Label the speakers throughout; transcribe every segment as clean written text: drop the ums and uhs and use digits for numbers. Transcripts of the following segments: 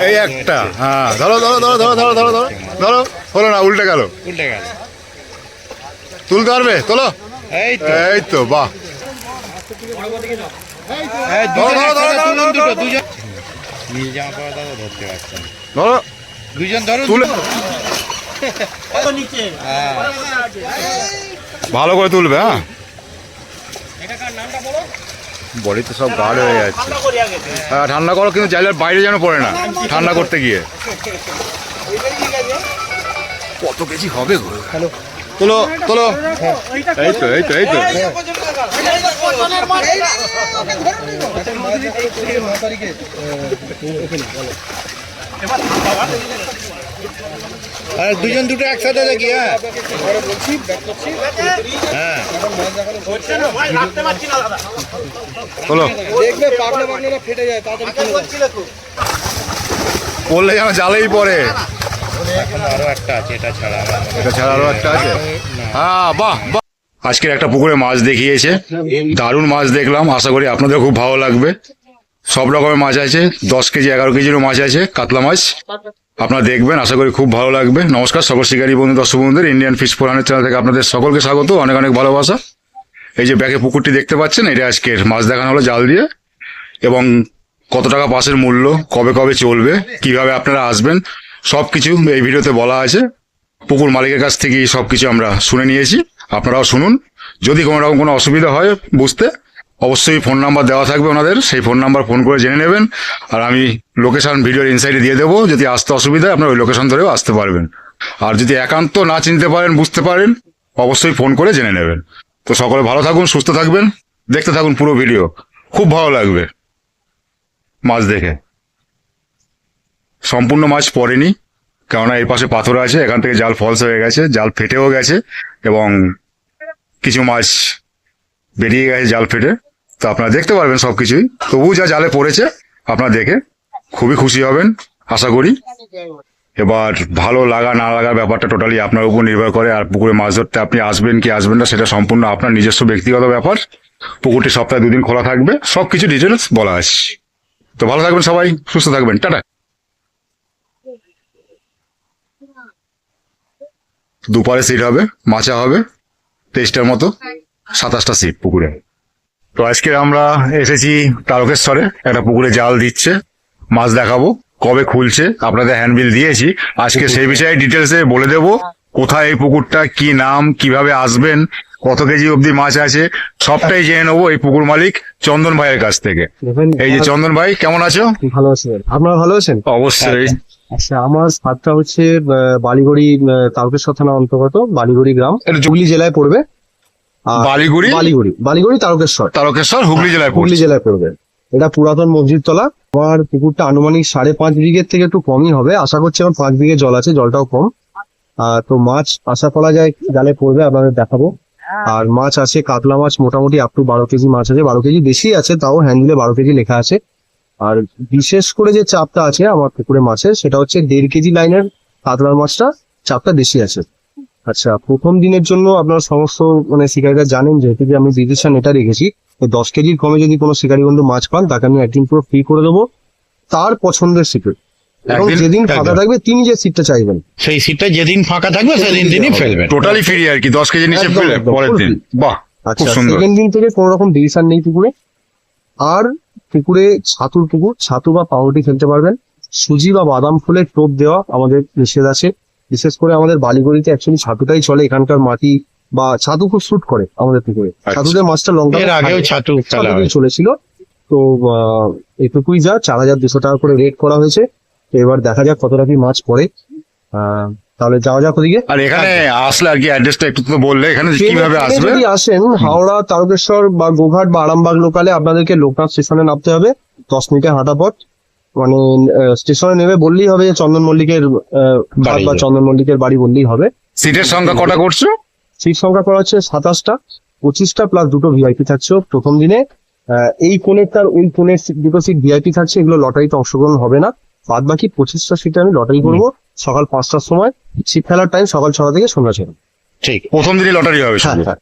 Speaker 1: এই একটা, হ্যাঁ ধরো ধরো ধরো ধরো ধরো ধরো ধরো ধরো, হলো না, উল্টে গেল। তুলতে পারবে? তোলো। এই তো, বাহ। ধরো
Speaker 2: দুজন ধরো,
Speaker 1: তুলে ভালো করে তুলবে। হ্যাঁ, বডিতে সব গাঢ় হয়ে যাচ্ছে। হ্যাঁ, ঠান্ডা করো, কিন্তু জাইলার বাইরে যেন পড়ে না ঠান্ডা করতে গিয়ে। কত কেজি হবে গো? তোলো তোলো, এই তো এই তো এই তো।
Speaker 2: আর দুজন দুটো একসাথে দেখি। হ্যাঁ
Speaker 1: তোলো, পড়লে যেন জালেই পড়ে।
Speaker 2: আরো একটা আছে, এটা ছাড়া
Speaker 1: আরো একটা আছে। হ্যাঁ, বাহ বাহ। আজকের একটা পুকুরে মাছ দেখিয়েছে, দারুণ মাছ দেখলাম। আশা করি আপনাদের খুব ভালো লাগবে। সব রকমের মাছ আছে, 10 কেজি 11 কেজিরও মাছ আছে, কাতলা মাছ। আপনারা দেখবেন, আশা করি খুব ভালো লাগবে। নমস্কার সকল শিকারী বন্ধু, দর্শক বন্ধুদের ইন্ডিয়ান ফিশ ফোরানের চ্যানেল থেকে আপনাদের সকলকে স্বাগত, অনেক অনেক ভালোবাসা। এই যে ব্যাকে পুকুরটি দেখতে পাচ্ছেন, এটা আজকের মাছ দেখানো হলো জাল দিয়ে। এবং কত টাকা পাসের মূল্য, কবে কবে চলবে, কিভাবে আপনারা আসবেন, সবকিছু এই ভিডিওতে বলা আছে। পুকুর মালিকের কাছ থেকে সবকিছু আমরা শুনে নিয়েছি, আপনারাও শুনুন। যদি কোনো রকম কোনো অসুবিধা হয় বুঝতে, অবশ্যই ফোন নাম্বার দেওয়া থাকবে ওনাদের, সেই ফোন নাম্বার ফোন করে জেনে নেবেন। আর আমি লোকেশন ভিডিওর ইনসাইডে দিয়ে দেবো, যদি আসতে অসুবিধা হয় আপনারা ওই লোকেশন ধরেও আসতে পারবেন। আর যদি একান্ত না চিনতে পারেন, বুঝতে পারেন, অবশ্যই ফোন করে জেনে নেবেন। তো সকলে ভালো থাকুন, সুস্থ থাকবেন, দেখতে থাকুন পুরো ভিডিও, খুব ভালো লাগবে মাছ দেখে। সম্পূর্ণ মাছ পড়েনি, কেননা এর পাশে পাথর আছে, এখান থেকে জাল ফলস হয়ে গেছে, জাল ফেটেও গেছে এবং কিছু মাছ বেরিয়ে গেছে জাল ফেটে। তো আপনারা দেখতে পারবেন সবকিছুই। তবু যা জালে পড়েছে আপনারা দেখে খুবই খুশি হবেন আশা করি। এবার ভালো লাগা না লাগার ব্যাপারটা টোটালি আপনার উপর নির্ভর করে। আর পুকুরে মাছ ধরতে আপনি আসবেন কি আসবেন না, সেটা সম্পূর্ণ আপনার নিজস্ব ব্যক্তিগত ব্যাপার। পুকুরটি সপ্তাহে 2 দিন খোলা থাকবে, সবকিছু ডিটেলস বলা আছে। তো ভালো থাকবেন সবাই, সুস্থ থাকবেন, টাটা। দুপারে সিট হবে, মাচা হবে 23টার মতো, 27টা সিট পুকুরে। তো আজকে আমরা এসেছি তারকেশ্বরে, একটা পুকুরে জাল দিচ্ছে, মাছ দেখাবো, কবে খুলছে আপনাদের হ্যান্ডবিল দিয়েছি। আজকে সেই বিষয়ে ডিটেলসে বলে দেব, কোথায় এই পুকুরটা, কি নাম, কিভাবে আসবেন, কত কেজি অবধি মাছ আছে, সবটাই জেনে নেবো এই পুকুর মালিক চন্দন ভাইয়ের কাছ থেকে। এই যে চন্দন ভাই, কেমন আছো?
Speaker 3: ভালো আছেন, আপনারা ভালো আছেন?
Speaker 1: অবশ্যই।
Speaker 3: আচ্ছা, আমার স্থানটা হচ্ছে বালিগড়ি, তারকেশ্বর থানা অন্তর্গত বালিগড়ি গ্রাম, হুগলি জেলায় পড়বে।
Speaker 1: বালিগড়ি
Speaker 3: বালিগড়ি বালিগড়ি তারকেশ্বর
Speaker 1: হুগলি জেলায়
Speaker 3: হুগলি জেলায় পড়বে। এটা পুরাতন মসজিদ তলা। আমার পুকুরটা আনুমানিক 5.5 বিঘের থেকে একটু কমই হবে, আশা করছি। আমার 5 বিঘে জল আছে, জলটাও কম। তো মাছ আশা করা যায় জালে পড়বে, আপনাদের দেখাবো। আর মাছ আছে, কাতলা মাছ মোটামুটি আপ টু 12 কেজি মাছ আছে, 12 কেজি বেশি আছে, তাও হ্যান্ডেলে 12 কেজি লেখা আছে। আর বিশেষ করে যে চাপটা আছে আমার পুকুরে মাছের, সেটা হচ্ছে 1.5 কেজি লাইনের কাতলার মাছটা, চাপটা বেশি আছে। আচ্ছা, প্রথম দিনের জন্য আপনারা সমস্ত শিকারীরা জানেন, যেহেতু যে আমি বিদেশান এটা রেখেছি, তো 10 কেজির কমে যদি কোনো শিকারী বন্ধু মাছ পান, তাকে আমি একদিন পুরো ফ্রি করে দেবো, তার পছন্দের সিটে। এবং যেদিন ফাঁকা থাকবে তিনি যে সিটটা চাইবেন,
Speaker 2: সেই সিটটা যেদিন ফাঁকা থাকবে সেদিন তিনি ফেলবেন,
Speaker 1: টোটালি ফ্রি আর কি, 10 কেজি নিচে ফেলে পরের দিন। বাহ,
Speaker 3: আচ্ছা। সেকেন্ড দিন থেকে কোনো রকম ডিসিশন নেই পুকুরে। আর পুকুরে ছাতুর পুকুর, ছাতু বা পাউরুটি ফেলতে পারবেন। সুজি বা বাদাম ফুলের টোপ দেওয়া আমাদের নিষেধ আছে। বিশেষ করে আমাদের বালিগড়িতে অ্যাকচুয়ালি ছাতুটাই চলে, এখানকার মাটি বা ছাতু খুব স্যুট করে আমাদের পুকুরে। ছাতুতে মাছটা লঙ্কা
Speaker 2: আগেও ছাতু
Speaker 3: চলেছিল। তো এটুকুই যা, 4200 টাকা করে রেট করা হয়েছে। তো এবার দেখা যাক কতটা কি মাছ পড়ে। তাহলে যাওয়া যাক ওদিকে।
Speaker 1: আর এখানে আসলে আর কি অ্যাড্রেসটা একটু তো বললে, এখানে কিভাবে আসবে?
Speaker 3: যদি আসেন হাওড়া, তারকেশ্বর বা গোঘাট বা আরামবাগ লোকালে, আপনাদেরকে লোকনাথ স্টেশনে নামতে হবে, 10 মিনিটের হাঁটা পথ। স্টেশনে নেমে বললেই হবে চন্দন মল্লিকের বা চন্দন মল্লিকের বাড়ি বললেই হবে।
Speaker 1: সিটের সংখ্যা কটা করছো?
Speaker 3: সিট সংখ্যা করা হচ্ছে 27টা, 25টা প্লাস 2টো ভিআইপি থাকছে প্রথম দিনে। এই কোণেরটার ওই কোণের 2টো সিট ভিআইপি থাকছে, এগুলো লটারিতে অংশগ্রহণ হবে না। বাদ বাকি 25টা সিটে আমি লটারি করবো সকাল 5টার সময়। সিট ফেলার টাইম সকাল 6টা থেকে সন্ধ্যা 6টা।
Speaker 1: ঠিক, প্রথম দিনই লটারি হবে।
Speaker 3: হ্যাঁ।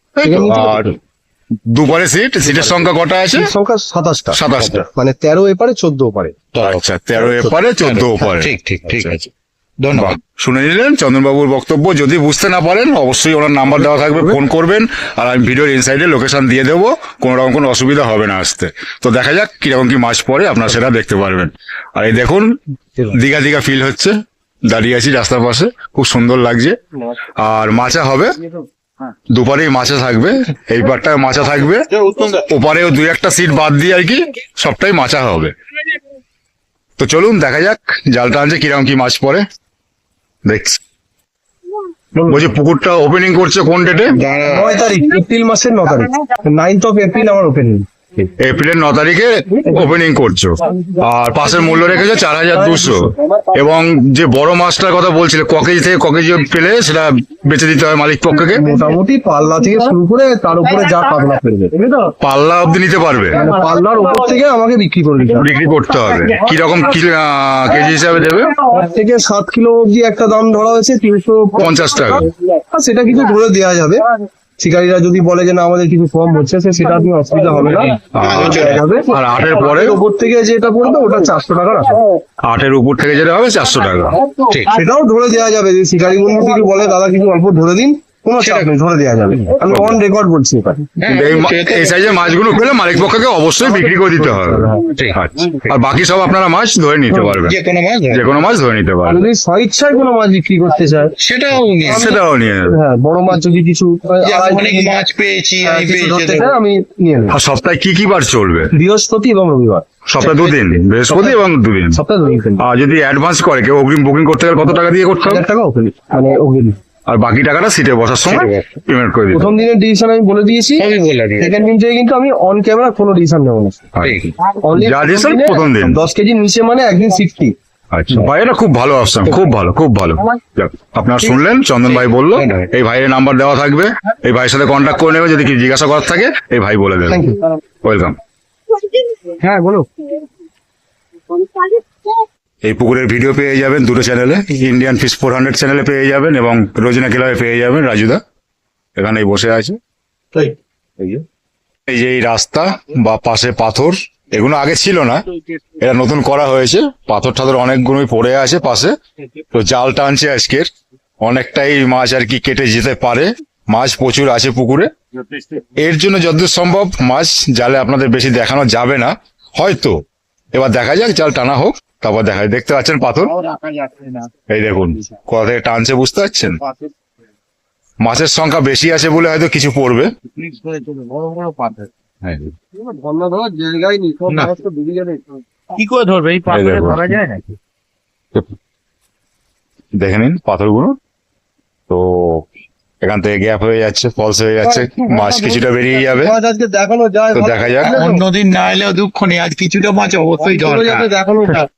Speaker 1: আর দুপারে সিট, সিটের সংখ্যা কটা আছে?
Speaker 3: সিট সংখ্যা 27টা।
Speaker 1: 27টা।
Speaker 3: মানে 13 এপারে 14 ওপারে।
Speaker 1: আচ্ছা, 13 এপারে 14 ওপারে।
Speaker 2: ঠিক ঠিক ঠিক
Speaker 1: আচ্ছা,
Speaker 2: আছে, ধন্যবাদ।
Speaker 1: শুনে নিলেন চন্দনবাবুর বক্তব্য। যদি বুঝতে না পারেন অবশ্যই ওনার নাম্বার দেওয়া থাকবে, ফোন করবেন, আর আমি ভিডিওর ইনসাইডে লোকেশন দিয়ে দেবো, কোনো রকম কোনো অসুবিধা হবে না আসতে। তো দেখা যাক কিরকম কি মাছ পড়ে, আপনারা সেটা দেখতে পারবেন। আর এই দেখুন দীঘা দীঘা ফিল হচ্ছে, দাঁড়িয়ে আছি রাস্তার পাশে, খুব সুন্দর লাগছে। আর মাছা হবে, দুপারেই মাছা থাকবে, এই পারটায় মাছা থাকবে, ওপারেও দুই একটা সিট বাদ দিয়ে আর কি সবটাই মাছা হবে। তো চলুন দেখা যাক জালটা আনছে কিরকম কি মাছ পড়ে, দেখছি। বলছি পুকুরটা ওপেনিং করছে কোন ডেটে?
Speaker 3: 9 তারিখ, এপ্রিল মাসের 9 তারিখ, 9th অফ এপ্রিল আমার ওপেনিং।
Speaker 1: এপ্রিলের 9 তারিখে ওপেনিং করছো, আর পাশের মূল্য রেখেছো 4200। এবং যে বড় মাছটার কথা বলছিলে, ক কেজি থেকে ক কেজি পেলে সেটা বেচে দিতে হয় মালিক পক্ষকে?
Speaker 3: মোটামুটি পাল্লা থেকে শুরু করে তার উপরে যা পাতলা ফেলবে,
Speaker 1: পাল্লা অব্দি নিতে পারবে,
Speaker 3: মানে পাল্লার উপর থেকে আমাকে বিক্রি করে দিতে হবে।
Speaker 1: বিক্রি করতে হবে। কিরকম কেজি হিসাবে দেবে?
Speaker 3: 8 থেকে 7 কিলো অব্দি একটা দাম ধরা হয়েছে
Speaker 1: 50 টাকা।
Speaker 3: আর সেটা কিছু ধরে দেওয়া যাবে। শিকারীরা যদি বলে যে না আমাদের কিছু কম হচ্ছে, সেটা আপনি অসুবিধা হবে না, দেওয়া যাবে।
Speaker 1: আর 8-এর পরে?
Speaker 3: উপর থেকে যেটা পড়বে ওটা 400 টাকা রাখা।
Speaker 1: 8-এর উপর থেকে যেটা হবে 400 টাকা।
Speaker 3: ঠিক, সেটাও ধরে দেওয়া যাবে। যদি শিকারী বন্ধু কিছু বলে দাদা কিছু অল্প ধরে দিন, কোনো চাপ নেই, ধরে দেওয়া যাবে। আমি অন রেকর্ড বলছি এটা।
Speaker 1: কিন্তু এই সাইজের মাছগুলো পেলে মালিক পক্ষকে অবশ্যই বিক্রি করে দিতে হবে। আচ্ছা। আর বাকি সব আপনারা মাছ ধরে নিতে পারবেন,
Speaker 2: যে কোনো মাছ
Speaker 1: যে কোনো মাছ ধরে নিতে পারবেন।
Speaker 3: যদি স্বইচ্ছায় কোনো মাছ বিক্রি করতে চায়
Speaker 2: সেটাও নিয়ে
Speaker 1: সেটাও নিয়ে নেবে।
Speaker 3: হ্যাঁ, বড় মাছ যদি কিছু
Speaker 2: যে অনেক মাছ পেয়েছি আমি
Speaker 3: কিছু
Speaker 2: পেয়েছি
Speaker 3: ধরতে চায়, আমি নিয়ে নেব।
Speaker 1: আর সপ্তাহে কি কি বার চলবে?
Speaker 3: বৃহস্পতি এবং রবিবার,
Speaker 1: সপ্তাহে 2 দিন, বৃহস্পতি এবং 2 দিন।
Speaker 3: সপ্তাহে 2 দিন।
Speaker 1: আর যদি অ্যাডভান্স করে কেউ, অগ্রিম বুকিং করতে গেলে কত টাকা দিয়ে করতে হবে?
Speaker 3: 1000 টাকা অগ্রিম, মানে অগ্রিম।
Speaker 1: আর বাকি টাকাটা সিটে বসার সময় পেমেন্ট করে দিতে
Speaker 3: প্রথম দিনের ডিসিশন আমি বলে দিয়েছি,
Speaker 2: সবই বলে দিই।
Speaker 3: সেকেন্ড দিন থেকে কিন্তু আমি অন ক্যামেরা কোনো ডিসিশন নেবো না।
Speaker 2: ঠিক।
Speaker 3: Only
Speaker 1: যা decision প্রথম দিন।
Speaker 3: 10 কেজি নিচে মানে একদিন 60।
Speaker 1: আচ্ছা ভাই, এটা খুব ভালো অপশন, খুব ভালো, খুব ভালো। যাক, আপনারা শুনলেন, চন্দন ভাই বললো, এই ভাইয়ের নাম্বার দেওয়া থাকবে, এই ভাইয়ের সাথে কন্ট্যাক্ট করে নেবে, যদি কিছু জিজ্ঞাসা করার থাকে এই ভাই বলে দেবেন।
Speaker 3: Thank you.
Speaker 1: ওয়েলকাম।
Speaker 3: হ্যাঁ বলো।
Speaker 1: এই পুকুরের ভিডিও পেয়ে যাবেন দুটো চ্যানেলে, ইন্ডিয়ান ফিশ 400 চ্যানেলে পেয়ে যাবেন এবং রোজিনা ক্লাবে পেয়ে যাবেন। রাজুদা এখানেই বসে আছে। এই যে এই রাস্তা বা পাশে পাথর, এগুলো আগে ছিল না, এটা নতুন করা হয়েছে। পাথর ঠাথর অনেকগুলোই পড়ে আছে পাশে। তো জাল টানছে আজকের, অনেকটাই মাছ আর কি কেটে যেতে পারে। মাছ প্রচুর আছে পুকুরে, এর জন্য যতদূর সম্ভব মাছ জালে আপনাদের বেশি দেখানো যাবে না হয়তো। এবার দেখা যাক, জাল টানা হোক, তারপর দেখা যায়। দেখতে পাচ্ছেন পাথর, এই দেখুন কোথা থেকে টানছে, বুঝতে পারছেন? মাছের সংখ্যা বেশি আছে বলে হয়তো কিছু পড়বে। হ্যাঁ,
Speaker 2: কি করে ধরবে এই
Speaker 1: পাথরে ধরা
Speaker 2: যায় নাকি?
Speaker 1: দেখে নিন পাথরগুলো। তো এখান থেকে গ্যাপ হয়ে যাচ্ছে, ফলস হয়ে যাচ্ছে, মাছ কিছুটা বেরিয়ে যাবে।
Speaker 3: মাছ আজকে দেখানো যায়,
Speaker 1: তো দেখা যাক।
Speaker 2: অন্যদিন না এলেও দুঃখ নেই, আজ কিছুটা মাছ অবশ্যই দরকার।
Speaker 3: দেখানো যায়।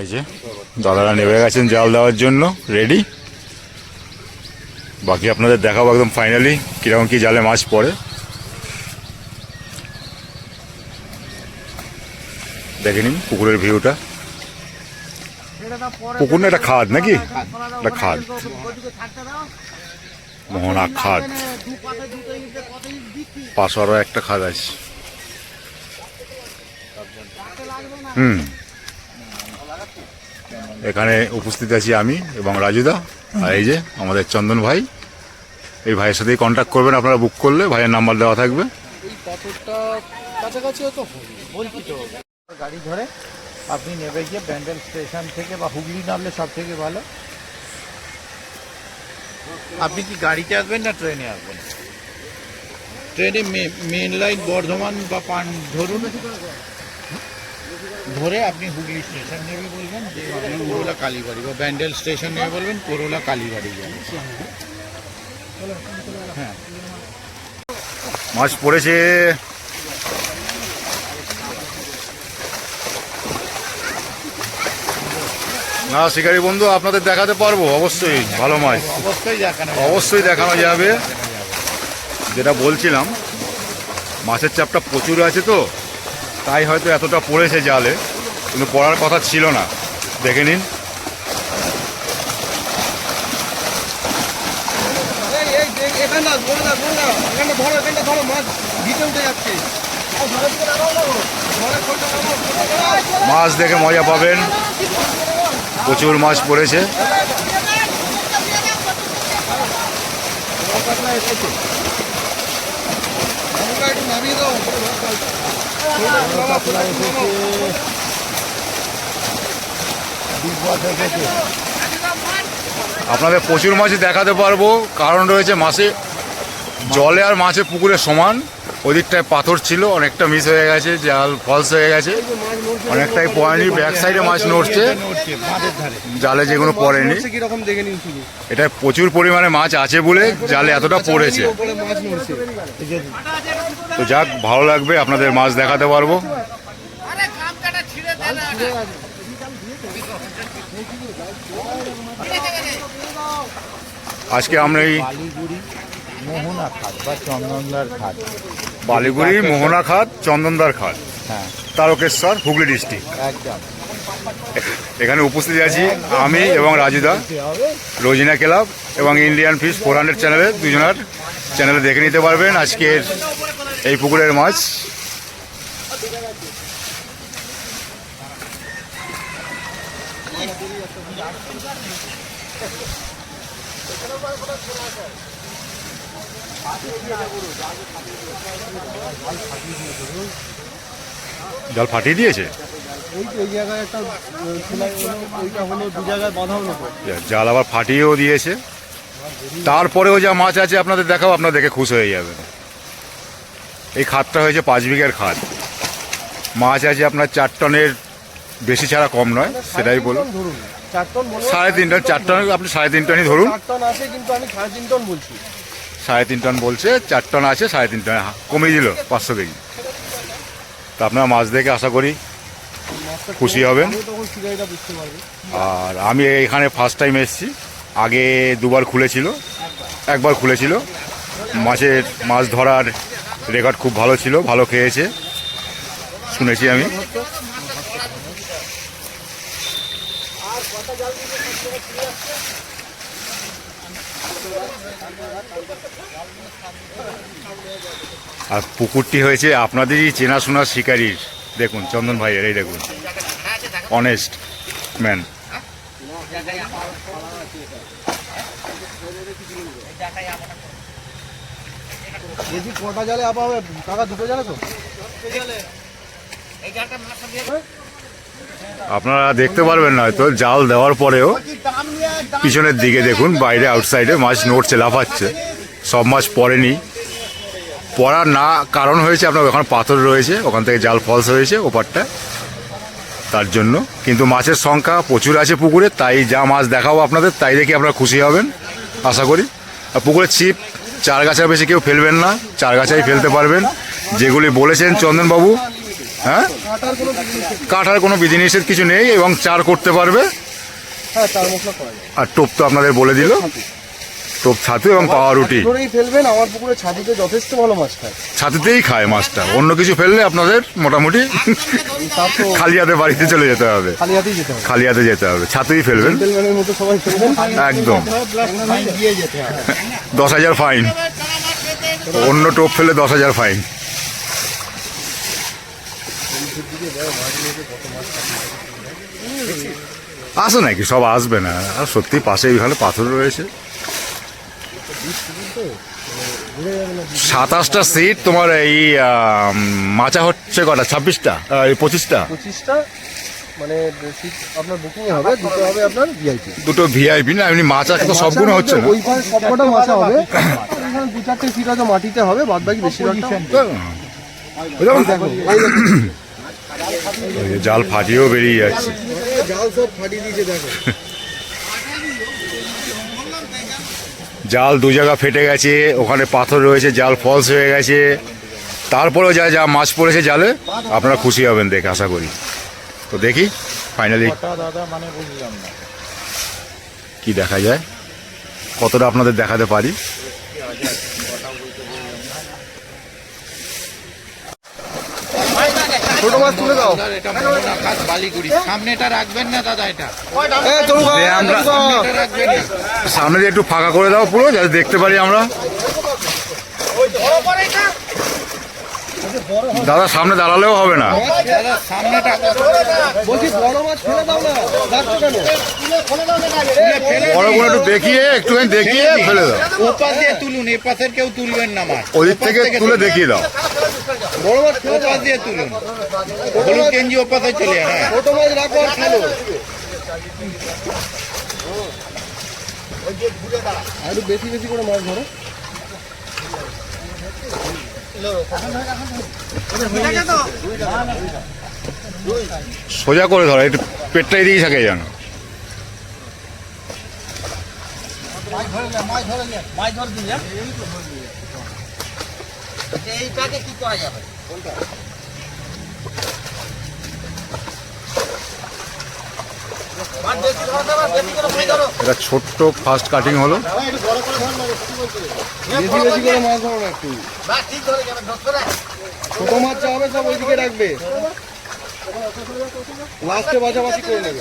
Speaker 1: এই যে দাদারা নেমে গেছেন জাল দেওয়ার জন্য, রেডি। বাকি আপনাদের দেখাবো একদম ফাইনালি কিরকম কি জালে মাছ পড়ে। দেখে নিন পুকুরের ভিউটা। পুকুর না, এটা খাদ নাকি? এটা খাদ, মোহনা খাদ। পাশে আরো একটা খাদ আছে। এখানে উপস্থিত আছি আমি এবং রাজুদা, আর এই যে আমাদের চন্দন ভাই। এই ভাইয়ের সাথেই কন্ট্যাক্ট করবেন আপনারা বুক করলে, ভাইয়ের নাম্বার দেওয়া থাকবে।
Speaker 2: গাড়ি ধরে আপনি নেমে গিয়ে ব্যান্ডেল স্টেশন থেকে বা হুগলি নামলে সব থেকে ভালো। আপনি কি গাড়িতে আসবেন না ট্রেনে আসবেন? ট্রেনে মেন লাইন বর্ধমান বা পান ধরুন, ধরে আপনি হুগলি স্টেশন নেবে বলবেন যে আমি করোলা কালীবাড়ি, বা ব্যান্ডেল স্টেশন নেবে বলবেন করোলা কালীবাড়ি যাবে। হ্যাঁ,
Speaker 1: মাছ পড়েছে। না শিকারী বন্ধু, আপনাদের দেখাতে পারবো অবশ্যই ভালো মাছ, অবশ্যই দেখানো যাবে। যেটা বলছিলাম, মাছের চাপটা প্রচুর আছে, তো তাই হয়তো এতটা পড়েছে জালে, কিন্তু পড়ার কথা ছিল না। দেখে নিন। মাছ দেখে মজা পাবেন, প্রচুর মাছ পড়েছে। আপনাদের প্রচুর মাছ দেখাতে পারবো, কারণ রয়েছে মাছে জলে আর মাছে পুকুরে সমান। ওদিকটায় পাথর ছিল, অনেকটা মিস হয়ে গেছে, জাল ফলস হয়ে গেছে, অনেকটাই পড়েনি। ব্যাক সাইডে মাছ নড়ছে, জালে যেগুলো পড়েনি। এটা প্রচুর পরিমাণে মাছ আছে বলে জালে এতটা পড়েছে। তো যাক, ভালো লাগবে, আপনাদের মাছ দেখাতে পারবো। আজকে আমরা এই
Speaker 2: মোহনা খাত বা চন্দনদার খাত,
Speaker 1: বালিগুড়ি মোহনা খাত, চন্দনদার খাত,
Speaker 2: হ্যাঁ
Speaker 1: তারকেশ্বর, হুগলি ডিস্ট্রিক্ট।
Speaker 2: একদম।
Speaker 1: এখানে উপস্থিত আছি আমি এবং রাজুদা, রোজিনা ক্লাব এবং ইন্ডিয়ান ফিশ 400 চ্যানেলে, দুজনের চ্যানেলে দেখে নিতে পারবেন আজকের এই পুকুরের মাছ। জাল ফাটিয়ে দিয়েছে, জাল আবার ফাটিয়েও দিয়েছে। তারপরেও যা মাছ আছে আপনাদের দেখাও, আপনারা দেখে খুশ হয়ে যাবেন। এই খাতটা হয়েছে 5 বিঘের খাত। মাছ আছে আপনার 4 টনের বেশি ছাড়া কম নয়, সেটাই বলুন। 3.5 টন, 4 টন, আপনি 3.5 টনই ধরুন। 3.5 টন বলছে, 4 টন আছে, 3.5 টন কমিয়ে দিল 500 কেজি। তা আপনারা মাছ দেখে আশা করি খুশি হবেন। আর আমি এখানে ফার্স্ট টাইম এসেছি, আগে 2বার খুলেছিল, 1বার খুলেছিল। মাছ ধরার রেকর্ড খুব ভালো ছিল, ভালো খেয়েছে শুনেছি আমি। আর পুকুরটি হয়েছে আপনাদেরই চেনাশোনা শিকারীর। দেখুন চন্দন ভাইয়ের, এই দেখুন, অনেস্ট ম্যান।
Speaker 3: কটা জালে আপা হবে কাকা? 2টো জালে তো?
Speaker 1: আপনারা দেখতে পারবেন না হয়তো, জাল দেওয়ার পরেও পিছনের দিকে দেখুন, বাইরে আউটসাইডে মাছ নড়ছে, লাফাচ্ছে। সব মাছ পড়েনি। পড়ার না কারণ হয়েছে আপনার ওখানে পাথর রয়েছে, ওখান থেকে জাল ফলস হয়েছে ওপারটা, তার জন্য। কিন্তু মাছের সংখ্যা প্রচুর আছে পুকুরে, তাই যা মাছ দেখাবো আপনাদের তাই দেখে আপনারা খুশি হবেন আশা করি। আর পুকুরের ছিপ 4 গাছা বেশি কেউ ফেলবেন না, 4 গাছাই ফেলতে পারবেন, যেগুলি বলেছেন চন্দনবাবু। হ্যাঁ, কাটার কোনো বিধিনিষেধ কিছু নেই, এবং 4 করতে পারবে। আর টোপ তো আপনাদের বলে দিল, টোপ, ছাতু এবং পাওয়া রুটি
Speaker 3: ফেলবেন। আমার পুকুরে ছাতুতে যথেষ্ট ভালো মাছ খায়,
Speaker 1: ছাতুতেই খায় মাছটা। অন্য কিছু ফেললে আপনাদের মোটামুটি খালি হাতে বাড়িতে চলে যেতে হবে, খালি হাতে যেতে হবে। ছাতুই ফেলবেন একদম। 10,000 ফাইন, অন্য টোপ ফেলে 10,000 ফাইন। আসে নাকি? সব আসবে না। আর সত্যি পাশে এইখানে পাথর রয়েছে। 27টা সিট তোমার। এই মাচা হচ্ছে কটা? 26টা, 25টা।
Speaker 3: মানে আপনার বুকিং হবে, দুটো হবে আপনার ভিআইপি।
Speaker 1: দুটো ভিআইপি না, এমনি মাচা তো সবগুলো হচ্ছে না।
Speaker 3: ওইখানে সবকটা মাছা হবে, এখানে 2-4টে সিট হয়তো মাটিতে হবে, বাদ বাকি বেশিরভাগটা
Speaker 1: জাল ফাটিয়েও বেরিয়ে যাচ্ছে।
Speaker 3: জাল সব ফাটিয়ে দিয়েছে দেখো।
Speaker 1: জাল 2 জায়গা ফেটে গেছে, ওখানে পাথর রয়েছে, জাল ফলস হয়ে গেছে। তারপরেও যা মাছ পড়েছে জালে, আপনারা খুশি হবেন দেখে আশা করি। তো দেখি ফাইনালি কি দেখা যায়, কতটা আপনাদের দেখাতে পারি।
Speaker 3: ছোট মাছ তুলে দাও।
Speaker 2: দাদা, এটা মোহনা খাস বালিগুড়ি। সামনেটা রাখবেন না দাদা, এটা সামনেটা রাখবেন না।
Speaker 1: সামনে দিয়ে একটু ফাঁকা করে দাও পুরো, যাতে দেখতে পারি আমরা। দাদা সামনে দাঁড়ালেও হবে না।
Speaker 2: দাদা সামনেটা
Speaker 3: বলছি বড় মাছ ফেলে দাও না, রাখছো কেন?
Speaker 1: বড় করে একটু দেখিয়ে, একটুখানি দেখিয়ে ফেলে দাও।
Speaker 2: ওপাশ দিয়ে তুলুন, এ পাশের কেউ তুলবেন না মাছ।
Speaker 1: ওদিক থেকে তুলে দেখিয়ে দাও।
Speaker 3: বড় মাছ ফেলে দাও,
Speaker 2: ওপাশ দিয়ে তুলুন, হলুদ গেঞ্জি ওপাশে চলে যান। হ্যাঁ,
Speaker 3: ছোট মাছ রাখো আর ফেলো। আর একটু বেশি বেশি করে মাছ ধরো।
Speaker 1: সোজা করে ধরো, একটু পেটটা এদিকেই থাকে যেন। এটা ছোট্ট ফার্স্ট কাটিং হলো।
Speaker 3: বেশি বেশি করে মাছ ধরো না একটু। ছোট মাছ যা হবে সব ওইদিকে রাখবে, লাস্টে বাছাবাছি করে নেবে।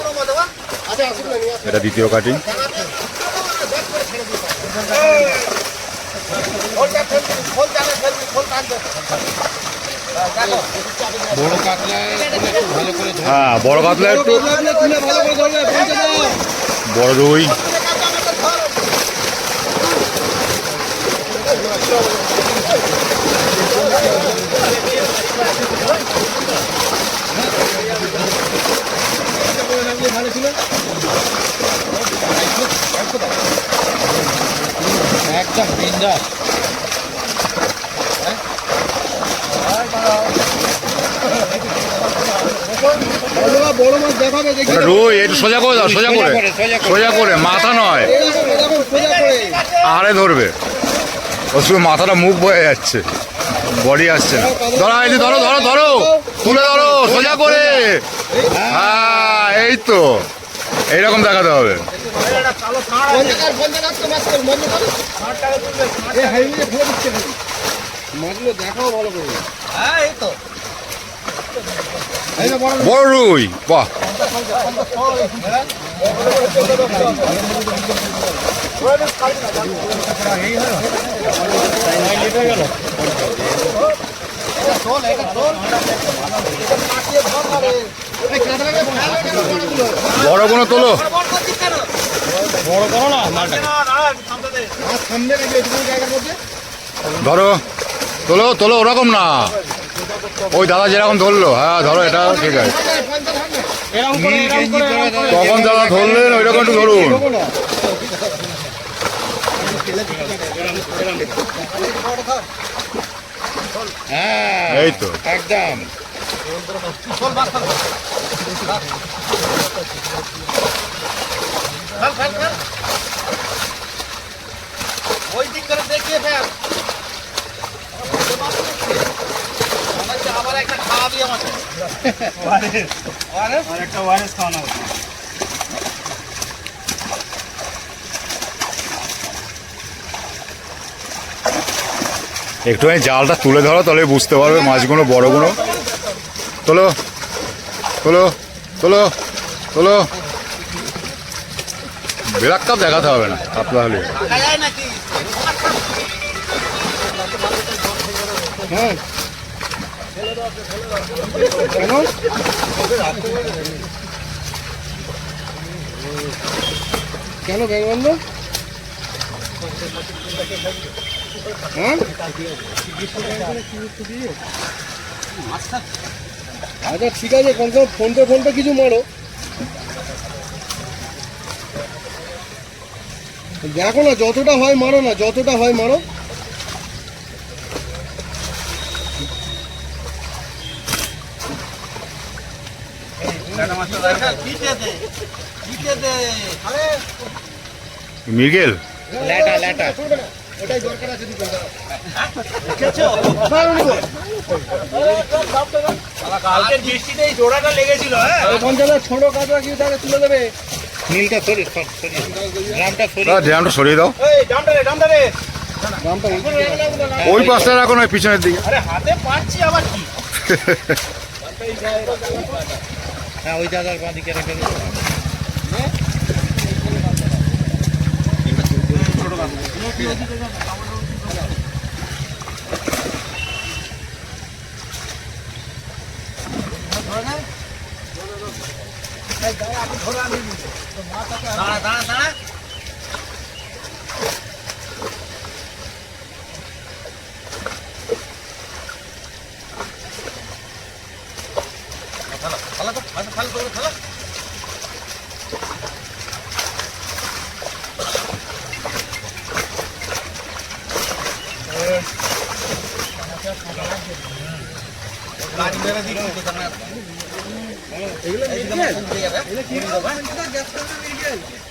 Speaker 1: এটা দ্বিতীয় কাটিং।
Speaker 2: বড় কাতলা একটু ভালো করে ধরুন।
Speaker 1: হ্যাঁ, বড় কাতলা একটু,
Speaker 3: তুলে ভালো করে ধরবে, পৌঁছে দাও।
Speaker 1: বড় রুই।
Speaker 2: একদম বিন্দাস।
Speaker 3: বড় মাছ দেখাবে, দেখি
Speaker 1: ওটা রুই, একটু সোজা করে দাও, সোজা করে, সোজা করে, মাথা নয়,
Speaker 3: এরকম সোজা করে।
Speaker 1: আরে ধরবে। ও শুধু মাথাটা মুখ বয়ে যাচ্ছে, বডি আসছে না। ধরো, এই যে ধরো ধরো ধরো, তুলে ধরো সোজা করে। হ্যাঁ, এই তো এইরকম দেখাতে হবে।
Speaker 3: মাছগুলো দেখাও ভালো করে।
Speaker 1: বড় রুই, বাহ। বড় কোনো তোলো। ধরো, তোলো তোলো, ওরকম না, ওই দাদা যেরকম ধরলো। হ্যাঁ ধরো, এটা ঠিক আছে।
Speaker 2: নীল গেঞ্জি পরা দাদা,
Speaker 1: তখন দাদা ধরলেন ওই রকম একটু ধরুন।
Speaker 2: হ্যাঁ
Speaker 1: এই তো।
Speaker 2: একদম।
Speaker 3: ওই দিক করে দেখিয়ে ফেল। আবার একটা খাওয়াবি আমাকে। একটা ওয়ারেস খাওয়ানো।
Speaker 1: একটুখানি জালটা তুলে ধরো, তাহলে বুঝতে পারবে মাছগুলো বড়গুলো। তোলো তোলো তোলো তোলো। ব্ল্যাক কাপ দেখাতে হবে না, কাতলা হলে।
Speaker 3: হ্যাঁ কেন কেন বেঙ্গল? হ্যাঁ আচ্ছা ঠিক আছে, কমসে কম ফোনটা কিছু মারো। দেখো না, যতটা হয় মারো না, যতটা হয় মারো।
Speaker 1: মৃগেল,
Speaker 2: ল্যাটা ল্যাটা।
Speaker 3: ওটাই দরকার আছে।
Speaker 4: কালকে বৃষ্টিতে এই জোড়াটা লেগেছিল।
Speaker 3: ছোট কাঁচা কি তাকে তুলে দেবে।
Speaker 2: নীলটা সরিয়ে ড্রামটা সরিয়ে
Speaker 1: ড্রামটা সরিয়ে দাও।
Speaker 4: ডামটা রে
Speaker 3: দামটা
Speaker 1: ওই পাশটা রাখো না, পিছনের দিকে।
Speaker 4: আরে হাতে পাচ্ছি আবার কি।
Speaker 2: হ্যাঁ ওই দাদার বাঁ দিকে রেখে দেবো।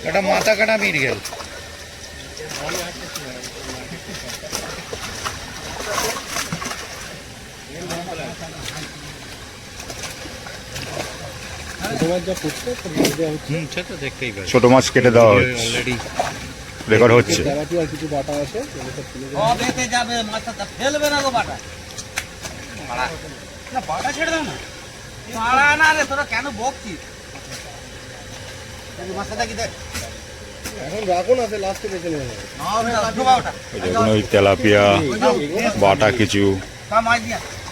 Speaker 2: এটা মাথা কাটা মিরগেল। সে তো দেখতেই পাচ্ছি
Speaker 1: ছোট মাছ কেটে দেওয়া হচ্ছে,
Speaker 2: অলরেডি
Speaker 1: রেকর্ড হচ্ছে।
Speaker 3: আর কিছু বাটা আছে
Speaker 4: যাবে মাছটা ফেলবে না গো বাটা না বাটা ছেড়ে দাও না মারা না রে তোরা কেন বকছিস মাছটা কি দেখ
Speaker 3: এখন রাখো না, লাস্টে বেছে নেবে।
Speaker 1: এই দেখুন ওই তেলাপিয়া বাটা কিছু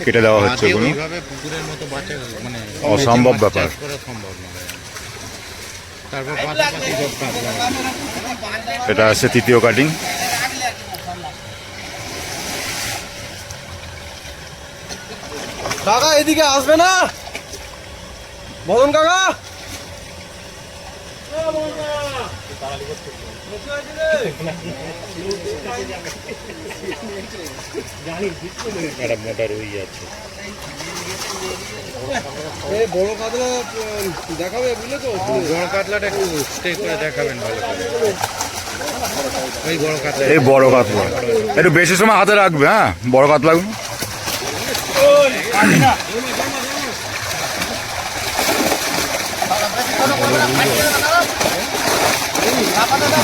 Speaker 1: কেটে দেওয়া হচ্ছে, কোনো
Speaker 2: এইভাবে পুকুরের মতো বাচ্চা মানে
Speaker 1: অসম্ভব
Speaker 2: মাছ
Speaker 1: ব্যাপার।
Speaker 2: চাষ করা সম্ভব না। তারপর পাশাপাশি সব কাটলাম।
Speaker 1: এটা আছে তৃতীয় কাটিং।
Speaker 3: কাকা এদিকে আসবে না, মদন কাকা?
Speaker 2: একটা মোটা রুই আছে।
Speaker 3: বড় কাতলা দেখাবে, বুঝলে তো?
Speaker 2: বড় কাতলাটা একটু স্টে করে দেখাবেন ভালো করে। ওই বড় কাতলা,
Speaker 1: এই বড় কাতলা একটু বেশি সময় হাতে রাখবে, হ্যাঁ বড় কাতলাগুলো।